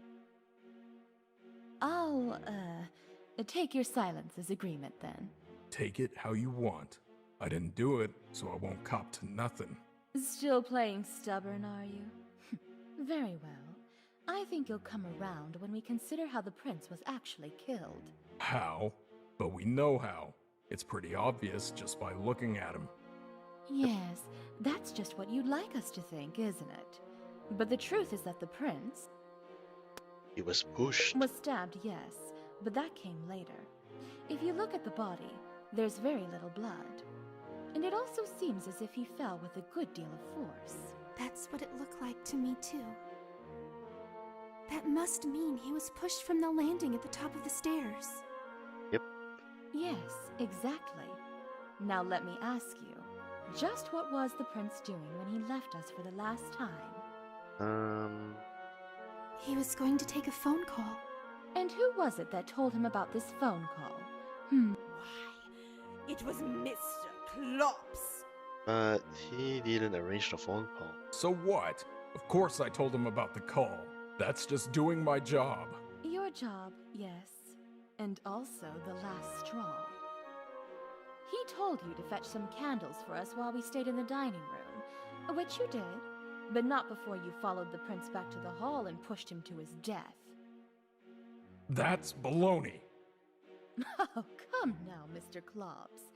I'll, take your silence as agreement then. Take it how you want. I didn't do it, so I won't cop to nothing. Still playing stubborn, are you? Very well. I think you'll come around when we consider how the prince was actually killed. How? But we know how. It's pretty obvious just by looking at him. Yes, that's just what you'd like us to think, isn't it? But the truth is that the prince He was pushed. was stabbed, yes, but that came later. If you look at the body, there's very little blood. And it also seems as if he fell with a good deal of force. That's what it looked like to me, too. That must mean he was pushed from the landing at the top of the stairs. Yep. Yes, exactly. Now let me ask you, just what was the prince doing when he left us for the last time? He was going to take a phone call. And who was it that told him about this phone call? Why, it was Mr. Klops. But he didn't arrange the phone call. So what? Of course I told him about the call. That's just doing my job. Your job, yes. And also the last straw. He told you to fetch some candles for us while we stayed in the dining room, which you did, but not before you followed the prince back to the hall and pushed him to his death. That's baloney. Oh, come now, Mr. Klops.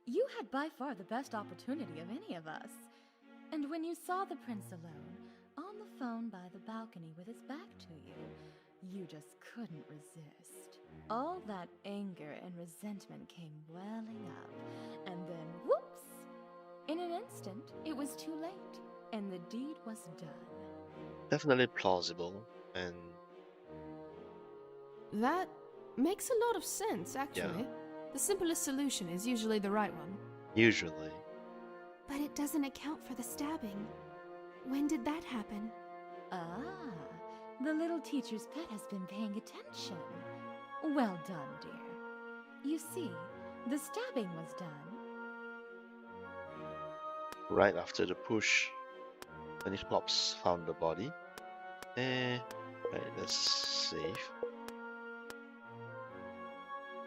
You had by far the best opportunity of any of us. And when you saw the prince alone, on the phone by the balcony with his back to you, you just couldn't resist. All that anger and resentment came welling up, and then whoops! In an instant, it was too late, and the deed was done. Definitely plausible, and That makes a lot of sense, actually. Yeah. The simplest solution is usually the right one. usually. But it doesn't account for the stabbing. When did that happen? Ah, the little teacher's pet has been paying attention. Well done, dear. You see, the stabbing was done. Right after the push, when Klops found the body. Right, that's safe.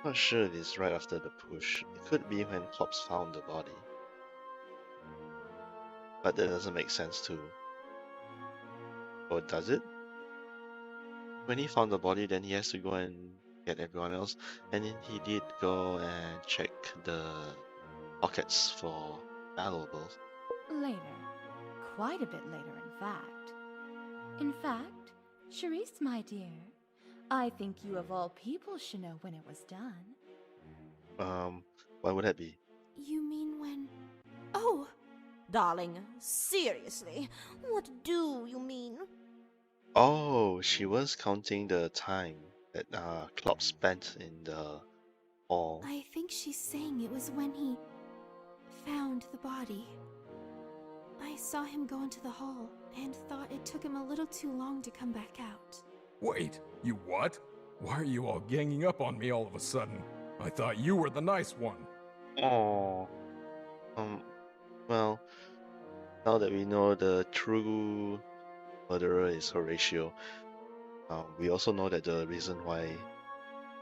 Not sure it is right after the push. It could be when Klops found the body. But that doesn't make sense too. Or does it? When he found the body, then he has to go and get everyone else. And then he did go and check the pockets for valuables. Later. Quite a bit later, in fact. In fact, Charisse, my dear, I think you of all people should know when it was done. Why would that be? You mean when... Oh! Darling, seriously, what do you mean? Oh, she was counting the time that Klopp spent in the hall. I think she's saying it was when he... found the body. I saw him go into the hall and thought it took him a little too long to come back out. Wait, you what? Why are you all ganging up on me all of a sudden? I thought you were the nice one. Oh. Well, now that we know the true murderer is Horatio, we also know that the reason why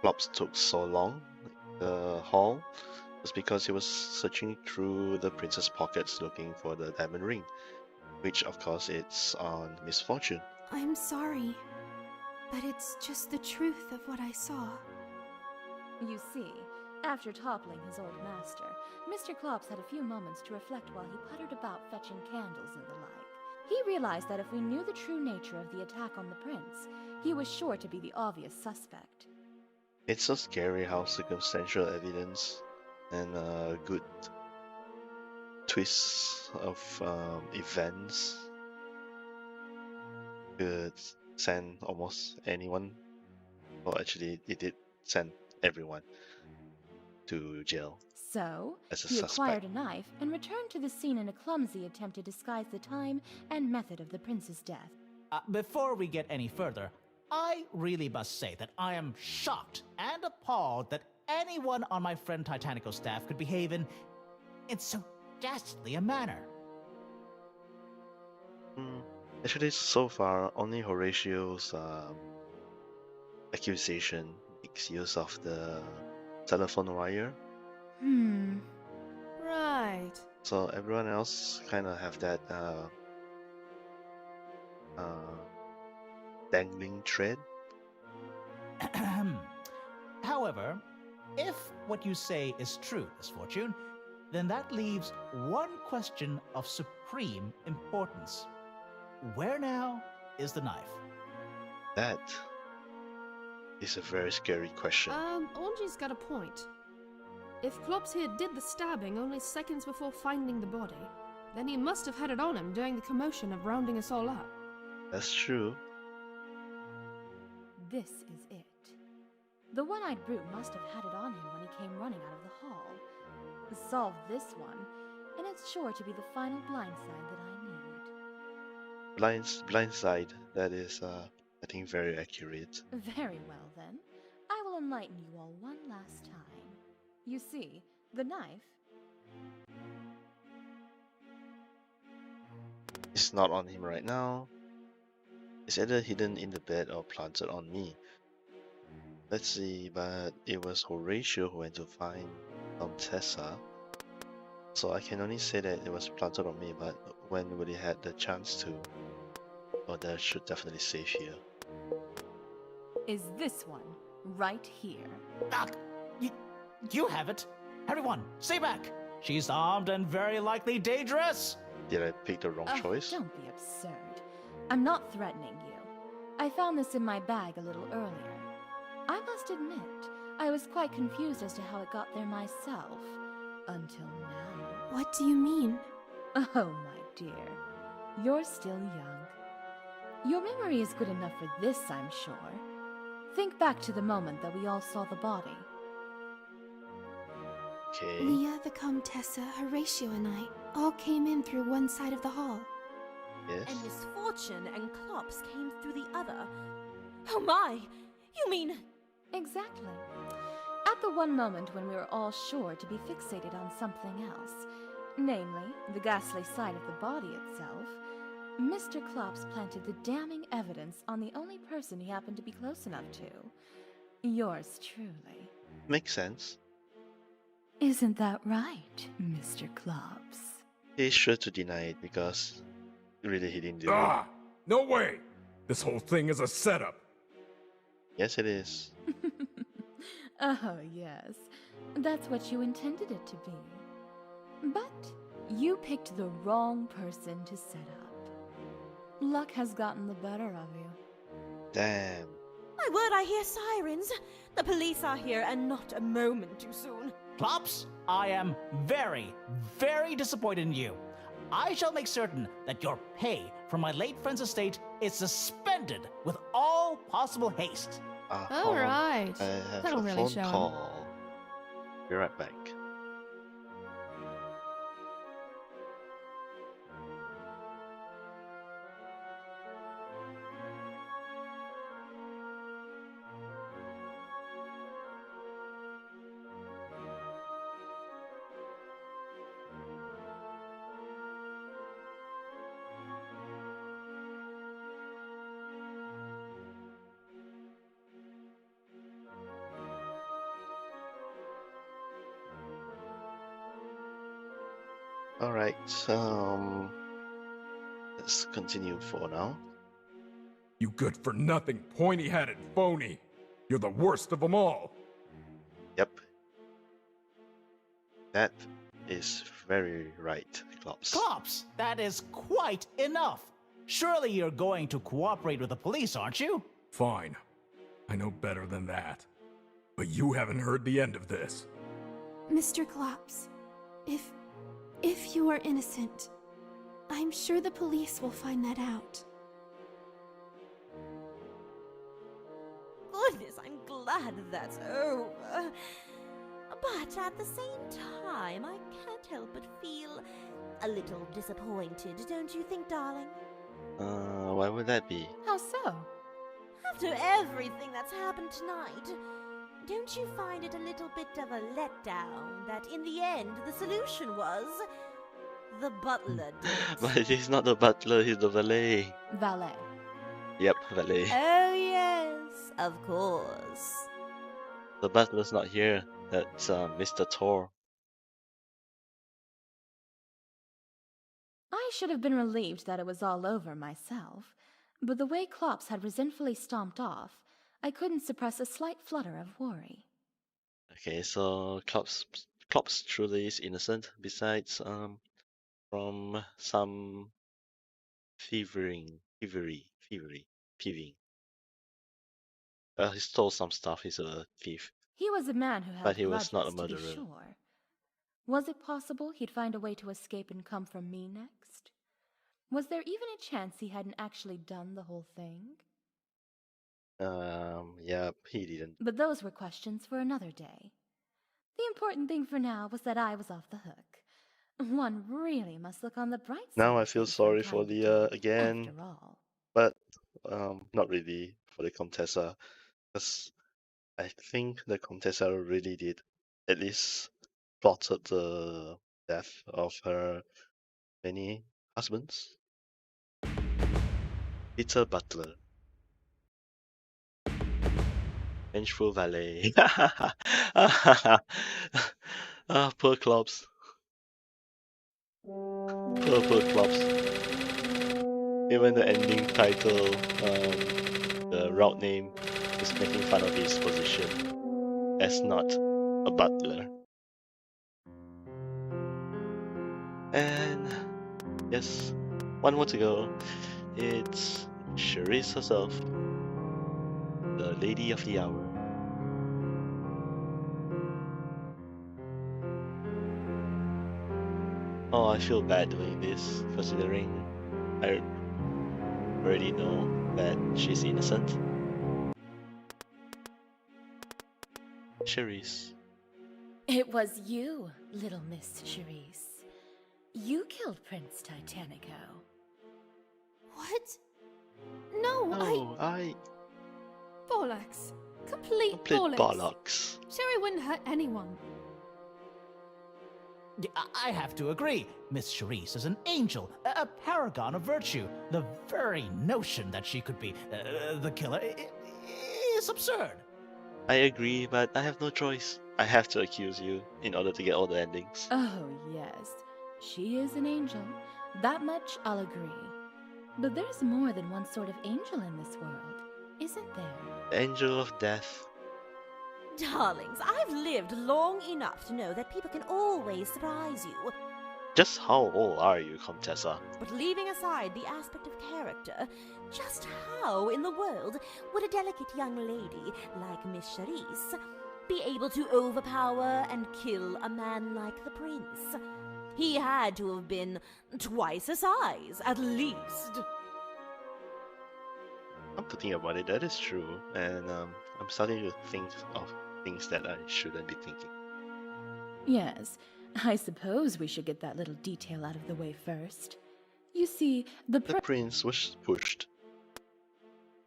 Klops took so long in the hall was because he was searching through the prince's pockets looking for the diamond ring, which of course it's on Misfortune. I'm sorry, but it's just the truth of what I saw. You see, after toppling his old master, Mr. Klops had a few moments to reflect while he puttered about fetching candles and the like. He realized that if we knew the true nature of the attack on the prince, he was sure to be the obvious suspect. It's so scary how circumstantial evidence and good twists of events could send almost anyone, or actually it did send everyone to jail So, as a he acquired suspect. a knife and returned to the scene in a clumsy attempt to disguise the time and method of the prince's death. Before we get any further, I really must say that I am shocked and appalled that anyone on my friend Titanico's staff could behave in so ghastly a manner. Actually, so far, only Horatio's accusation makes use of the telephone wire. Right. So everyone else kind of have that dangling thread. However, if what you say is true, Misfortune, then that leaves one question of supreme importance. Where now is the knife? That is a very scary question. Orangey's got a point. If Klops here did the stabbing only seconds before finding the body, then he must have had it on him during the commotion of rounding us all up. That's true. this is it. The one-eyed brute must have had it on him when he came running out of the hall. Solve this one, and it's sure to be the final blindside that I need. Blindside. That is, I think, very accurate. Very well, then. I will enlighten you all one last time. You see, the knife... It's not on him right now. It's either hidden in the bed or planted on me. Let's see, but it was Horatio who went to find Tessa. So I can only say that it was planted on me, but when would he had the chance to? Oh, that should definitely save here. Is this one, right here. Ah, you have it. Everyone, stay back. She's armed and very likely dangerous. Did I pick the wrong choice? Don't be absurd. I'm not threatening you. I found this in my bag a little earlier. I must admit, I was quite confused as to how it got there myself. Until now. What do you mean? Oh, my dear. You're still young. Your memory is good enough for this, I'm sure. Think back to the moment that we all saw the body. Okay. Leah, the Comtessa, Horatio, and I all came in through one side of the hall. Yes. And Misfortune and Klops came through the other. Oh my! You mean... Exactly. At the one moment when we were all sure to be fixated on something else, namely, the ghastly sight of the body itself, Mr. Klops planted the damning evidence on the only person he happened to be close enough to. Yours truly. Makes sense. Isn't that right, Mr. Klops? He's sure to deny it because really he didn't do it. Ah! No way! This whole thing is a setup. Yes, it is. Oh, yes. That's what you intended it to be. But you picked the wrong person to set up. Luck has gotten the better of you. Damn. My word, I hear sirens. The police are here and not a moment too soon. Klops, I am very, very disappointed in you. I shall make certain that your pay from my late friend's estate is suspended with all possible haste. All right. I have That'll a really phone show him. call. Be right back. Alright, let's continue for now. You good for nothing, pointy-headed phony. You're the worst of them all. Yep. That is very right, Klops. Klops, that is quite enough. Surely you're going to cooperate with the police, aren't you? Fine. I know better than that. But you haven't heard the end of this. Mr. Klops, if you are innocent, I'm sure the police will find that out. Goodness, I'm glad that's over. But at the same time, I can't help but feel a little disappointed, don't you think, darling? Why would that be? How so? After everything that's happened tonight, don't you find it a little bit of a letdown that in the end the solution was the butler did it? But he's not the butler, he's the valet. Valet. Yep, valet. Oh yes, of course. The butler's not here. That's Mr. Thor. I should have been relieved that it was all over myself, but the way Klops had resentfully stomped off, I couldn't suppress a slight flutter of worry. Okay, so Klops truly is innocent, besides from some thieving. He stole some stuff, he's a thief. He was a man who held But he was not a grudges, to be murderer. sure. Was it possible he'd find a way to escape and come for me next? Was there even a chance he hadn't actually done the whole thing? Yeah, he didn't. But those were questions for another day. The important thing for now was that I was off the hook. One really must look on the bright side Now I of feel things for a sorry for kind the deed, again, after all. but not really for the Contessa, because I think the Contessa really did at least plotted the death of her many husbands. Peter Butler, vengeful valet. Poor Klops. Poor Klops. Even the ending title, the route name, is making fun of his position as not a butler. And yes, one more to go. It's Charisse herself, the lady of the hour. Oh, I feel bad doing this, considering I already know that she's innocent. Charisse. It was you, little Miss Charisse. You killed Prince Titanico. What? No, Oh, I Bollocks. Complete complete bollocks. bollocks. Sherry wouldn't hurt anyone. Yeah, I have to agree. Miss Charisse is an angel, a paragon of virtue. The very notion that she could be the killer is absurd. I agree, but I have no choice. I have to accuse you in order to get all the endings. Oh, yes. She is an angel. That much I'll agree. But there's more than one sort of angel in this world, isn't there? The Angel of Death. Darlings, I've lived long enough to know that people can always surprise you. Just how old are you, Contessa? But leaving aside the aspect of character, just how in the world would a delicate young lady like Miss Charisse be able to overpower and kill a man like the prince? He had to have been twice her size, at least. I'm thinking about it, that is true, and I'm starting to think of things that I shouldn't be thinking. Yes, I suppose we should get that little detail out of the way first. You see, the The prince was pushed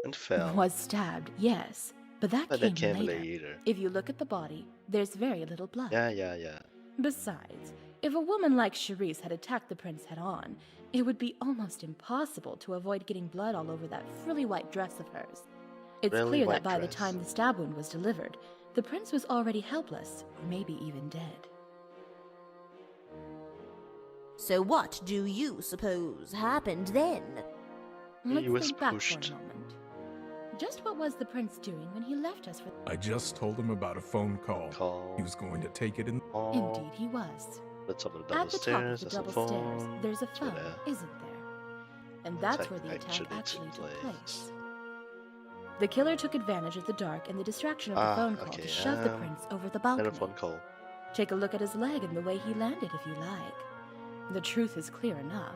and fell, was stabbed, yes, but that but came that came later. later. If you look at the body, there's very little blood. Yeah. Besides, if a woman like Charisse had attacked the prince head-on, it would be almost impossible to avoid getting blood all over that frilly white dress of hers. It's Frilly clear that white by the dress. time the stab wound was delivered, the prince was already helpless, or maybe even dead. So what do you suppose happened then? Let's was think back pushed. for a moment. Just what was the prince doing when he left us for... I just told him about a phone call. Call. He was going to take it in. Indeed he was. The top of the double At the top stairs, of the there's a double phone. stairs, there's a It's where phone, the isn't there? And that's where the attack actually actually took took place. place. The killer took advantage of the dark and the distraction of the phone call okay, to shove the prince over the balcony. Another phone call. Take a look at his leg and the way he landed if you like. The truth is clear enough.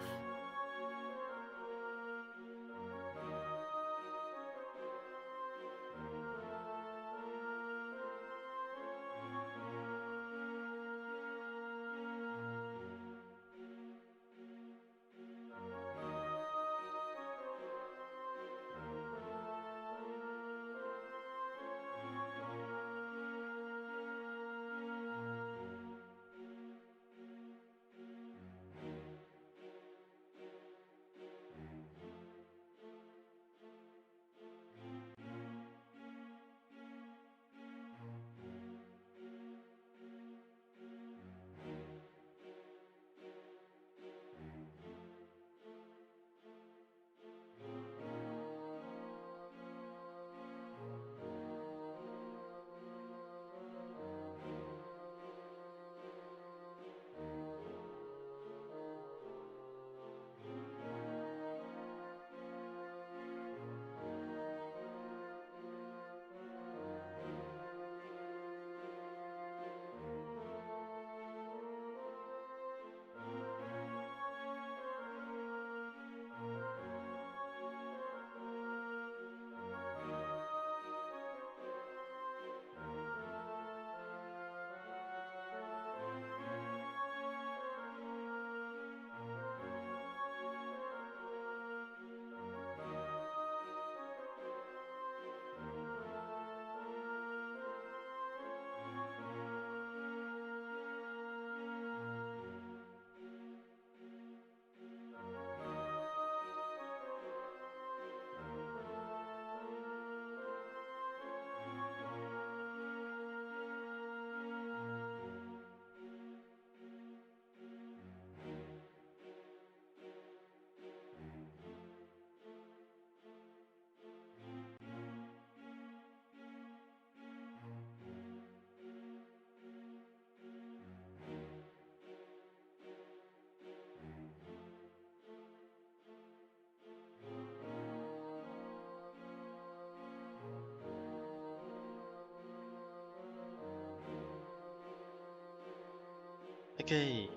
Okay,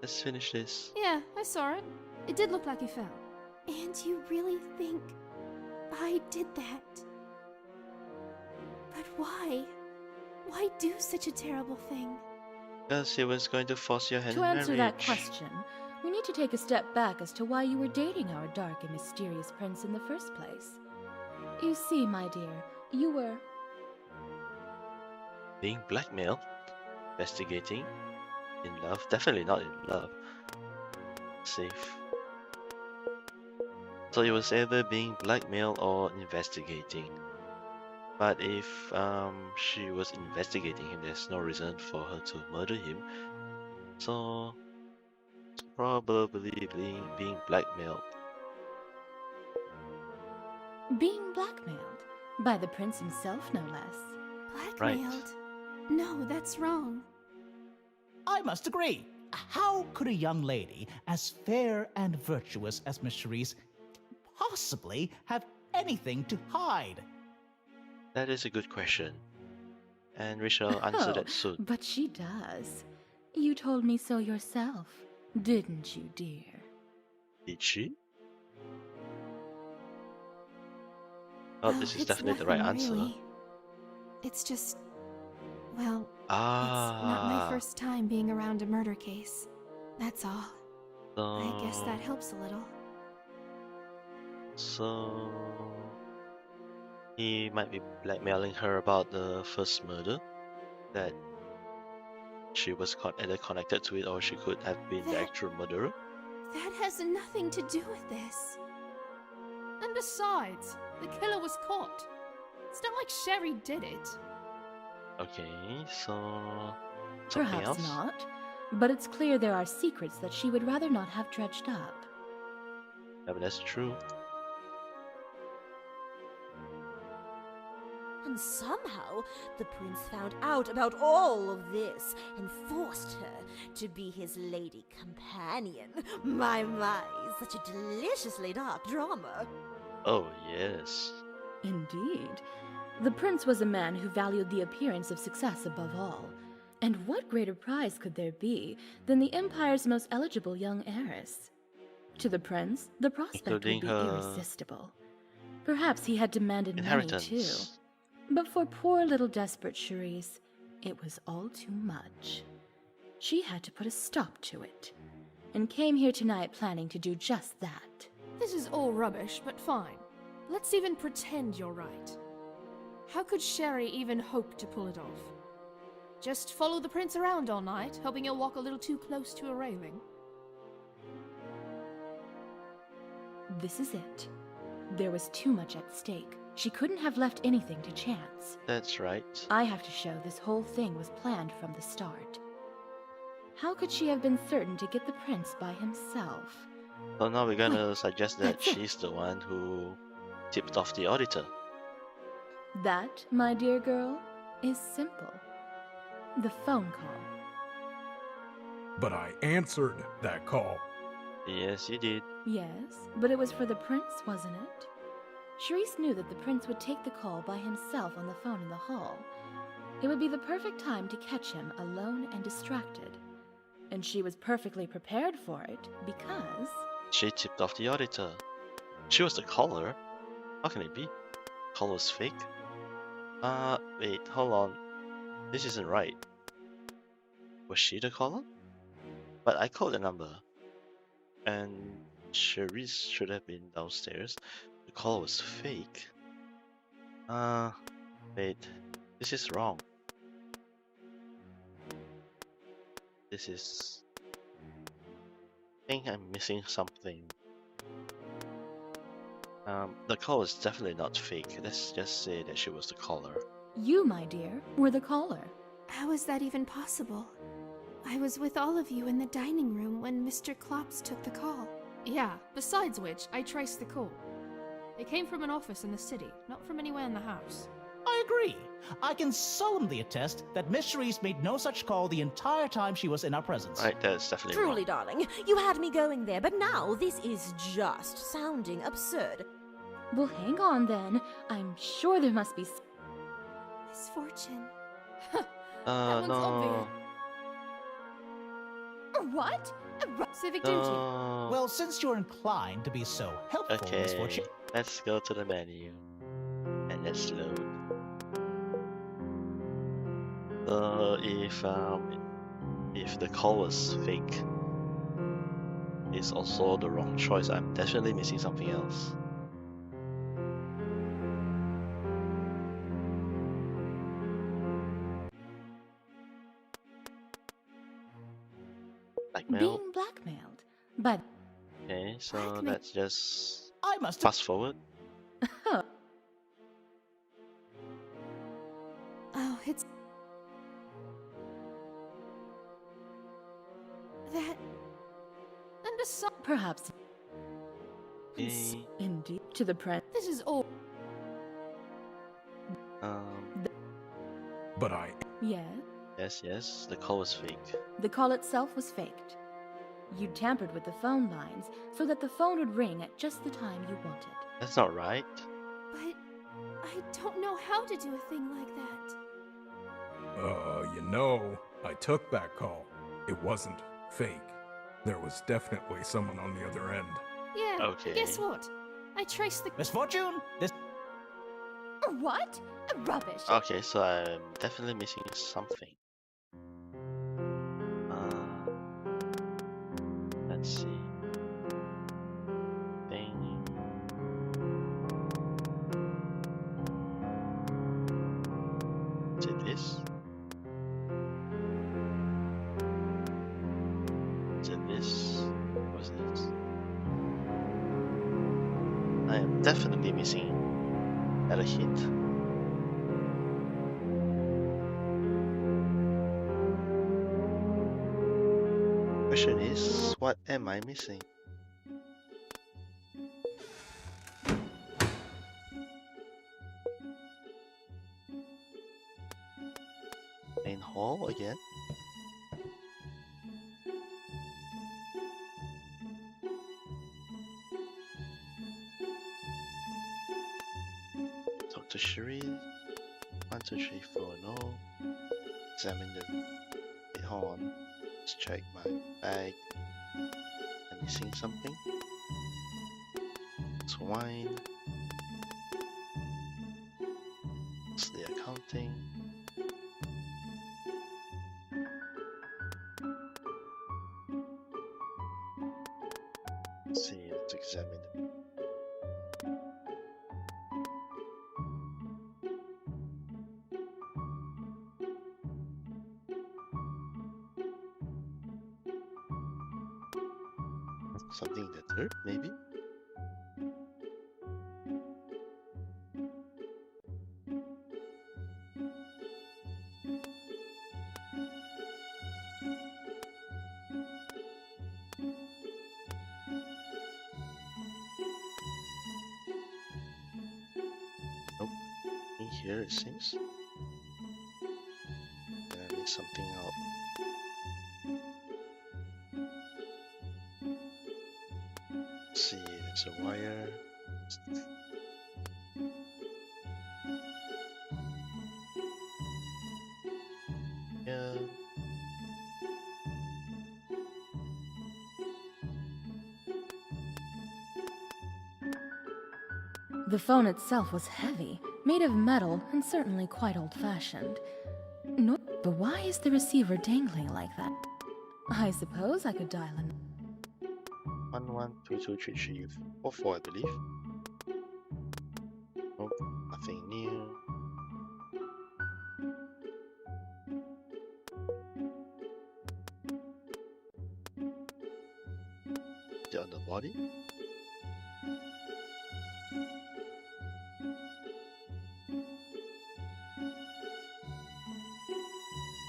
let's finish this. Yeah, I saw it. It did look like he fell. And you really think I did that? But why? Why do such a terrible thing? Because he was going to force your hand To in answer that marriage. question, we need to take a step back as to why you were dating our dark and mysterious prince in the first place. You see, my dear, you were... Being blackmailed, investigating, in love, definitely not in love. Safe. So it was either being blackmailed or investigating. But if she was investigating him, there's no reason for her to murder him. So probably being blackmailed. being blackmailed. By the prince himself, no less. Blackmailed? No, that's wrong. I must agree. How could a young lady as fair and virtuous as Miss Charisse possibly have anything to hide? That is a good question. And we shall answer that soon. But she does. You told me so yourself, didn't you, dear? Did she? Oh, Oh, this is it's definitely the right nothing, answer. really. It's just, well, it's not my Ah, first time being around a murder case. That's all. I guess so, that helps a little. so he might be blackmailing her about the first murder, that she was either connected to it or she could have been the That- actual murderer. That has nothing to do with this. And besides, the killer was caught. It's not like Sherry did it. Okay, so something Perhaps else? not, but it's clear there are secrets that she would rather not have dredged up. Yeah, but that's true. And somehow, the prince found out about all of this and forced her to be his lady companion. My, such a deliciously dark drama. Oh, yes. Indeed. The prince was a man who valued the appearance of success above all. And what greater prize could there be than the Empire's most eligible young heiress? To the prince, the prospect Including would be her irresistible. Perhaps he had demanded money too. Inheritance. But for poor little desperate Charisse, it was all too much. She had to put a stop to it, and came here tonight planning to do just that. This is all rubbish, but fine. Let's even pretend you're right. How could Sherry even hope to pull it off? Just follow the prince around all night, hoping he'll walk a little too close to a railing? This is it. There was too much at stake. She couldn't have left anything to chance. That's right. I have to show this whole thing was planned from the start. How could she have been certain to get the prince by himself? So now we're gonna suggest that that's it. she's the one who tipped off the auditor. That, my dear girl, is simple. The phone call. But I answered that call. Yes, you did. Yes, but it was for the prince, wasn't it? Charisse knew that the prince would take the call by himself on the phone in the hall. It would be the perfect time to catch him alone and distracted. And she was perfectly prepared for it because... She tipped off the auditor. She was the caller. How can it be? Call was fake? Wait, hold on. This isn't right. Was she the caller? But I called the number. And Charisse should have been downstairs. The call was fake. Wait. This is wrong. This is... I think I'm missing something. The call is definitely not fake. Let's just say that she was the caller. You, my dear, were the caller. How is that even possible? I was with all of you in the dining room when Mr. Klops took the call. Yeah, besides which, I traced the call. It came from an office in the city, not from anywhere in the house. I agree. I can solemnly attest that Miss Charisse made no such call the entire time she was in our presence. Right, that's definitely Truly, wrong. darling, you had me going there, but now this is just sounding absurd. Well, hang on then. I'm sure there must be... Misfortune. That one's No. obvious. What? Civic duty. No. Well, since you're inclined to be so helpful, Okay, Misfortune. let's go to the menu and let's load. So if the call was fake, it's also the wrong choice. I'm definitely missing something else. Blackmail. Being blackmailed. But Okay, so Blackmail. let's just I must have. fast forward. Oh, it's that. And a song. perhaps Okay, indeed to the press. This is all. um, But I. Yes, yes, the call was fake. the call itself was faked. You tampered with the phone lines so that the phone would ring at just the time you wanted. That's not right. But I don't know how to do a thing like that. I took that call. It wasn't fake. There was definitely someone on the other end. Yeah. Okay. Guess what? I traced the. Misfortune! This. What? Rubbish. Okay, so I'm definitely missing something. Let's see. Thing. Is it this? Is it this? What's this? I am definitely missing a hint. Question is, what am I missing? Main hall again? Talk to Cherie. 1, 2, 3, 4, no. Examine the. Wait, hold on. Let's check my bag. I'm missing something. It's wine. It's the accounting. Let's see, let's examine it. Something in the dirt, maybe? Nope. In here it seems. I need something out. Let's see, there's a wire. Yeah. The phone itself was heavy, made of metal, and certainly quite old-fashioned. No, but why is the receiver dangling like that? I suppose I could dial in. 1, 1, 2, 2, 3, 3, 4, 4, I believe. Nope, nothing new. Is it on the body?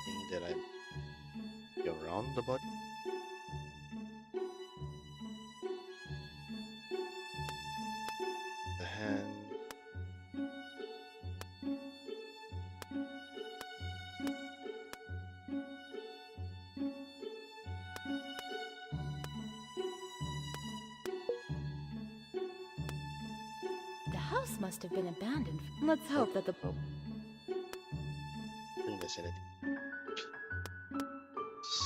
Thing that I'm around the body? The hand. The house must have been abandoned. Let's hope that the... I think that's anything.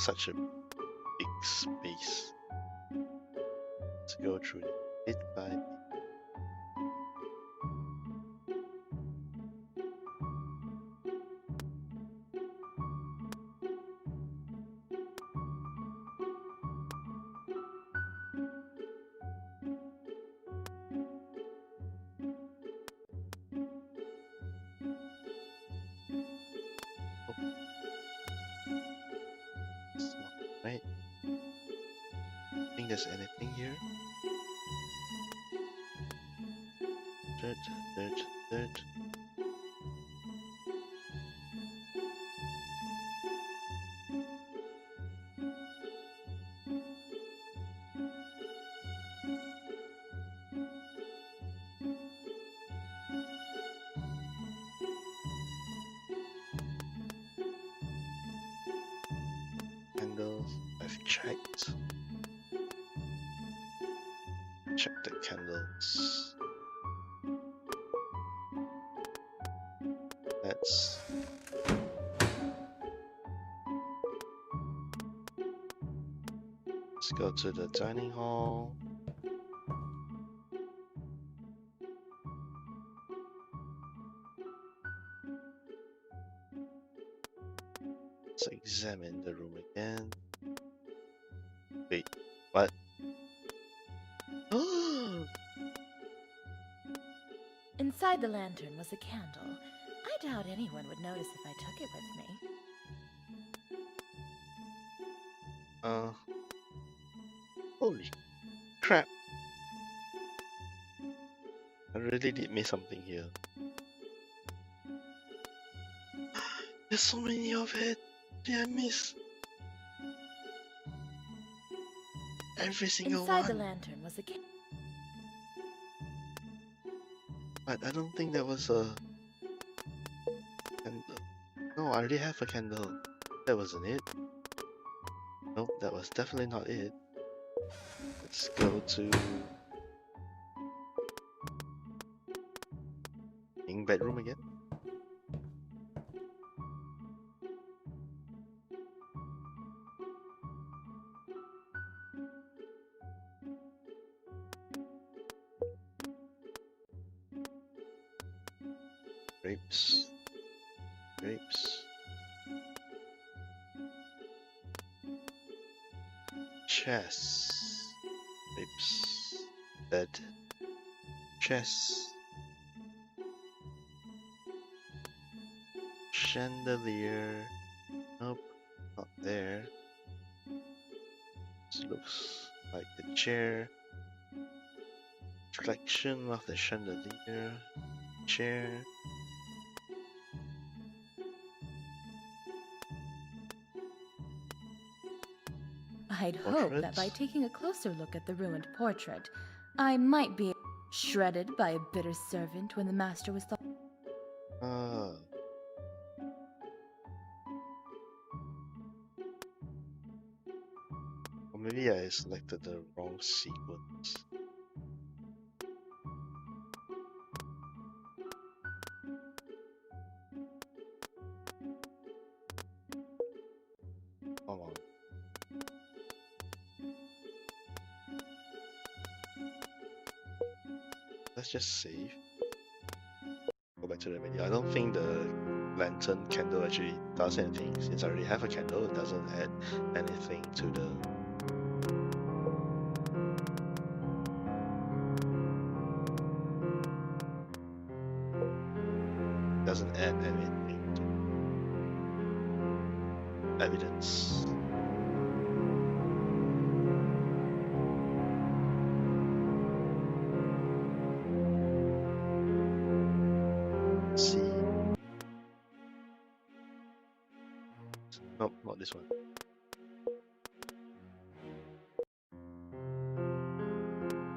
Such a big space. Let's go through it bit by bit. It's not right. Think there's anything here? Dirt. Candles. I've checked. Check the candles. Let's go to the dining hall. Let's examine the room again. Wait, what? Inside the lantern was a candle. I doubt anyone would notice if I took it with me. Holy crap. I really did miss something here. There's so many of it. Did I miss? Every single Inside the one. lantern was a candle. But I don't think that was a candle. No, I already have a candle. That wasn't it. Nope, that was definitely not it. Let's go to King bedroom again. Grapes. Chess. Grapes. Bed. Chess. Chandelier. Nope, not there. This looks like the chair. Reflection of the chandelier. Chair. I'd hope that by Portraits? taking a closer look at the ruined portrait, I might be shredded by a bitter servant when the master was thought. Ah. Or maybe I selected the wrong sequence. Come on. Let's just save. Go back to the menu. I don't think the lantern candle actually does anything. Since I already have a candle, it doesn't add anything to the... doesn't add anything to evidence. Let's see. Nope, not this one.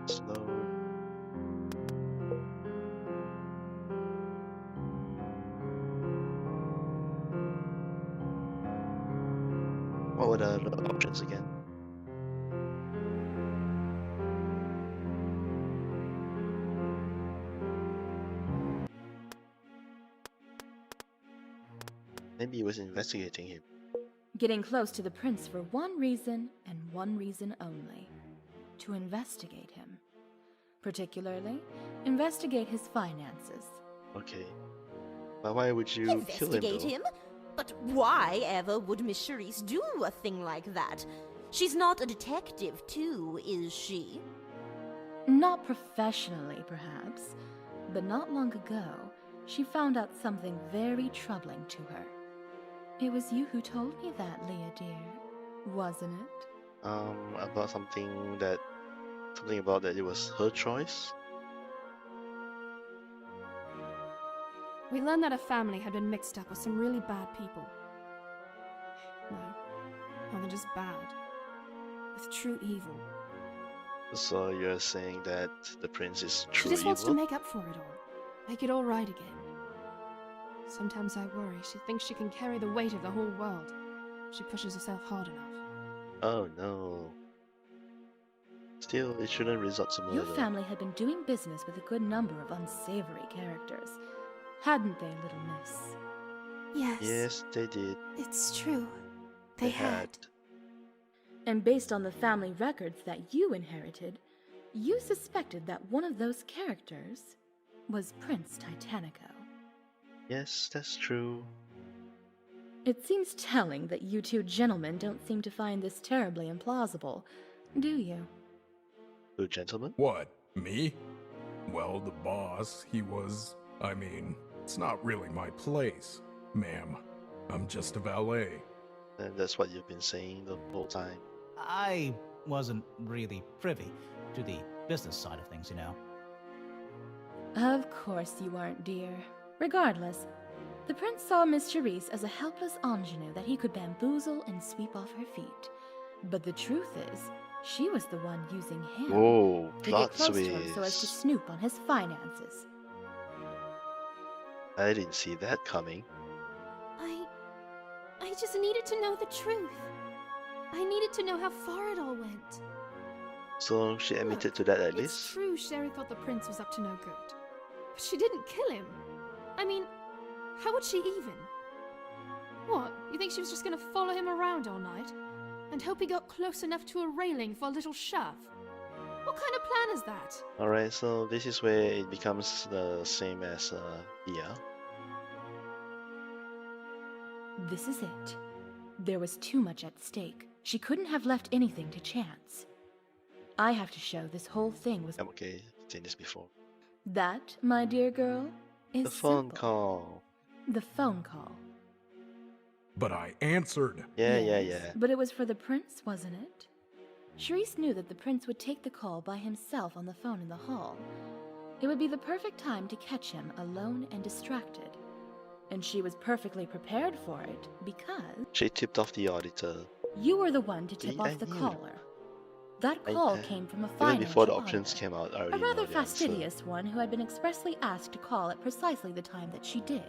Slow. What were the other options again? Maybe he was investigating him. getting close to the prince for one reason and one reason only: to investigate him. Particularly, investigate his finances. Okay. But why would you kill him, Investigate though? him? But why ever would Miss Charisse do a thing like that? She's not a detective, too, is she? Not professionally, perhaps, but not long ago, she found out something very troubling to her. It was you who told me that, Leah dear, wasn't it? About something about that it was her choice? We learned that a family had been mixed up with some really bad people. No, more than just bad. With true evil. So you're saying that the prince is She true just wants to evil? make up for it all. Make it all right again. Sometimes I worry she thinks she can carry the weight of the whole world if she pushes herself hard enough. Oh no. Still, it shouldn't resort to murder. Your family had been doing business with a good number of unsavory characters, hadn't they, little miss? Yes. Yes, they did. It's true. They had. And based on the family records that you inherited, you suspected that one of those characters was Prince Titanico. Yes, that's true. It seems telling that you two gentlemen don't seem to find this terribly implausible, do you? Good gentlemen? What? Me? Well, the boss, it's not really my place, ma'am. I'm just a valet. And that's what you've been saying the whole time. I wasn't really privy to the business side of things, you know. Of course you aren't, dear. Regardless, the prince saw Miss Charisse as a helpless ingenue that he could bamboozle and sweep off her feet. But the truth is, she was the one using him Whoa, to get plot close to him so as to twist. snoop on his finances. I didn't see that coming. I just needed to know the truth. I needed to know how far it all went. So she admitted Look, to that at It's least? true Sherry thought the prince was up to no good. But she didn't kill him. I mean, how would she even? What, you think she was just gonna follow him around all night? And hope he got close enough to a railing for a little shove? What kind of plan is that? Alright, so this is where it becomes the same as Leah. This is it. There was too much at stake. She couldn't have left anything to chance. I have to show this whole thing was... I'm okay, I've seen this before. That, my dear girl, is The phone simple. call. The phone call. But I answered. Yeah, Yes, but it was for the prince, wasn't it? Charisse knew that the prince would take the call by himself on the phone in the hall. It would be the perfect time to catch him alone and distracted. And she was perfectly prepared for it because She tipped off the auditor. you were the one to tip See, I off the knew. caller. That I- call came from a Even financial before the options auditor. came out, I A already rather know the answer. fastidious one who had been expressly asked to call at precisely the time that she did.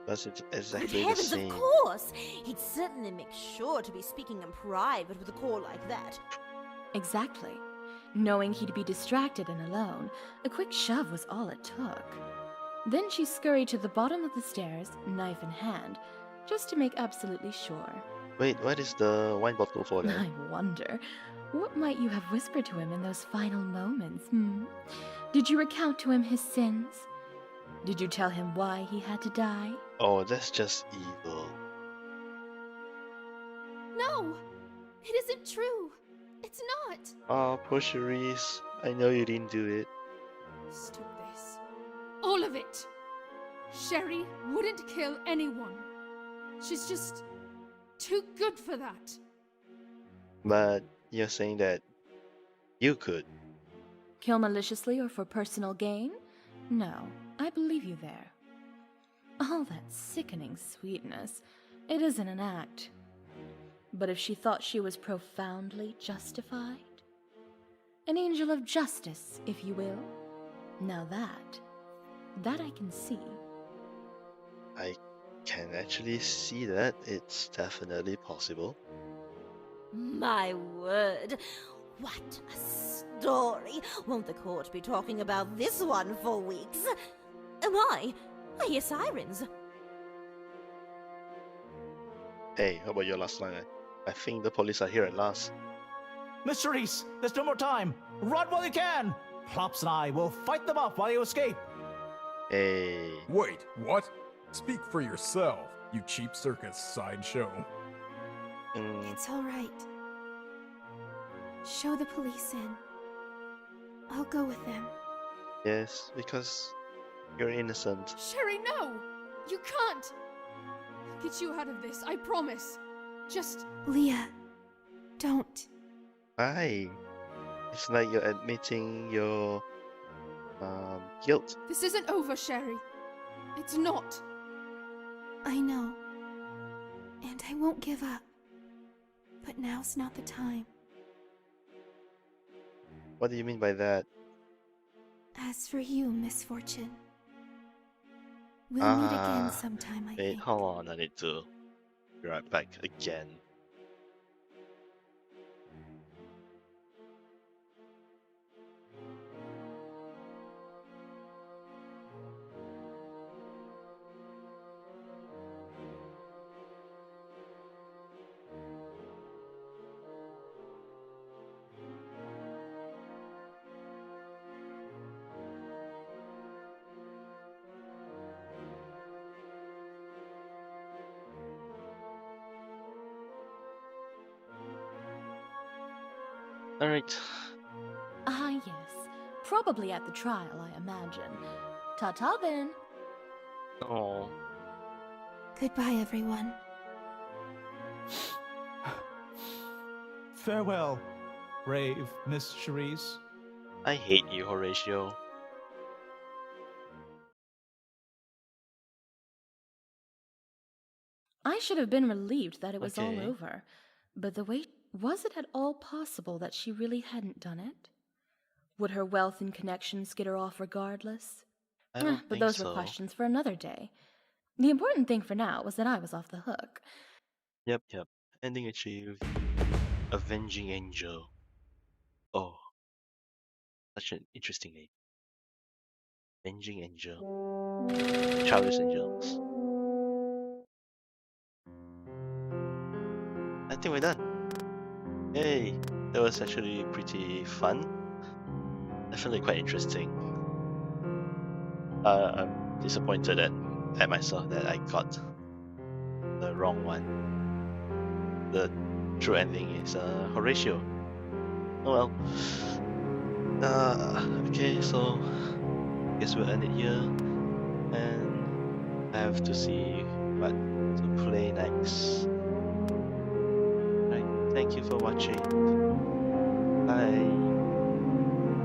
That's Good exactly the heavens, same. of course! He'd certainly make sure to be speaking in private with a call like that. Exactly. Knowing he'd be distracted and alone, a quick shove was all it took. Then she scurried to the bottom of the stairs, knife in hand, just to make absolutely sure. Wait, what is the wine bottle for I then? wonder, what might you have whispered to him in those final moments, hmm? Did you recount to him his sins? Did you tell him why he had to die? Oh, that's just evil. No! It isn't true! It's not! Oh, poor Charisse. I know you didn't do it. Stop this. All of it! Sherry wouldn't kill anyone. She's just too good for that. But you're saying that you could. Kill maliciously or for personal gain? No, I believe you there. All that sickening sweetness, it isn't an act. But if she thought she was profoundly justified? An angel of justice, if you will. Now that I can see. I can actually see that. It's definitely possible. My word, what a story! Won't the court be talking about this one for weeks? Why? I hear sirens. Hey, how about your last line? I think the police are here at last. Miss Charisse, there's no more time. Run while you can. Plops and I will fight them off while you escape. Hey. Wait, what? Speak for yourself, you cheap circus sideshow. Mm, It's all right. Show the police in. I'll go with them. yes, because you're innocent. Sherry, no! You can't! I'll get you out of this, I promise. Just. Leah, don't. Why? It's like you're admitting your guilt. This isn't over, Sherry. It's not. I know. And I won't give up. But now's not the time. What do you mean by that? As for you, Misfortune, we'll meet again sometime, I Wait, think. hold on, I need to be right back again. Alright. Ah, yes. Probably at the trial, I imagine. Ta-ta then. Oh, Goodbye, everyone. Farewell, brave Miss Charisse. I hate you, Horatio. I should have been relieved that it was all Okay. over. But the way... Was it at all possible that she really hadn't done it? Would her wealth and connections get her off regardless? I don't But think those so. were questions for another day. The important thing for now was that I was off the hook. Yep. Ending achieved. Avenging Angel. Oh, such an interesting name. Avenging Angel. Childish Angels. I think we're done. Hey, that was actually pretty fun. Definitely quite interesting. I'm disappointed at myself that I got the wrong one. The true ending is Horatio. Oh well. Okay, so I guess we'll end it here, and I have to see what to play next. Right, thank you for watching. Bye.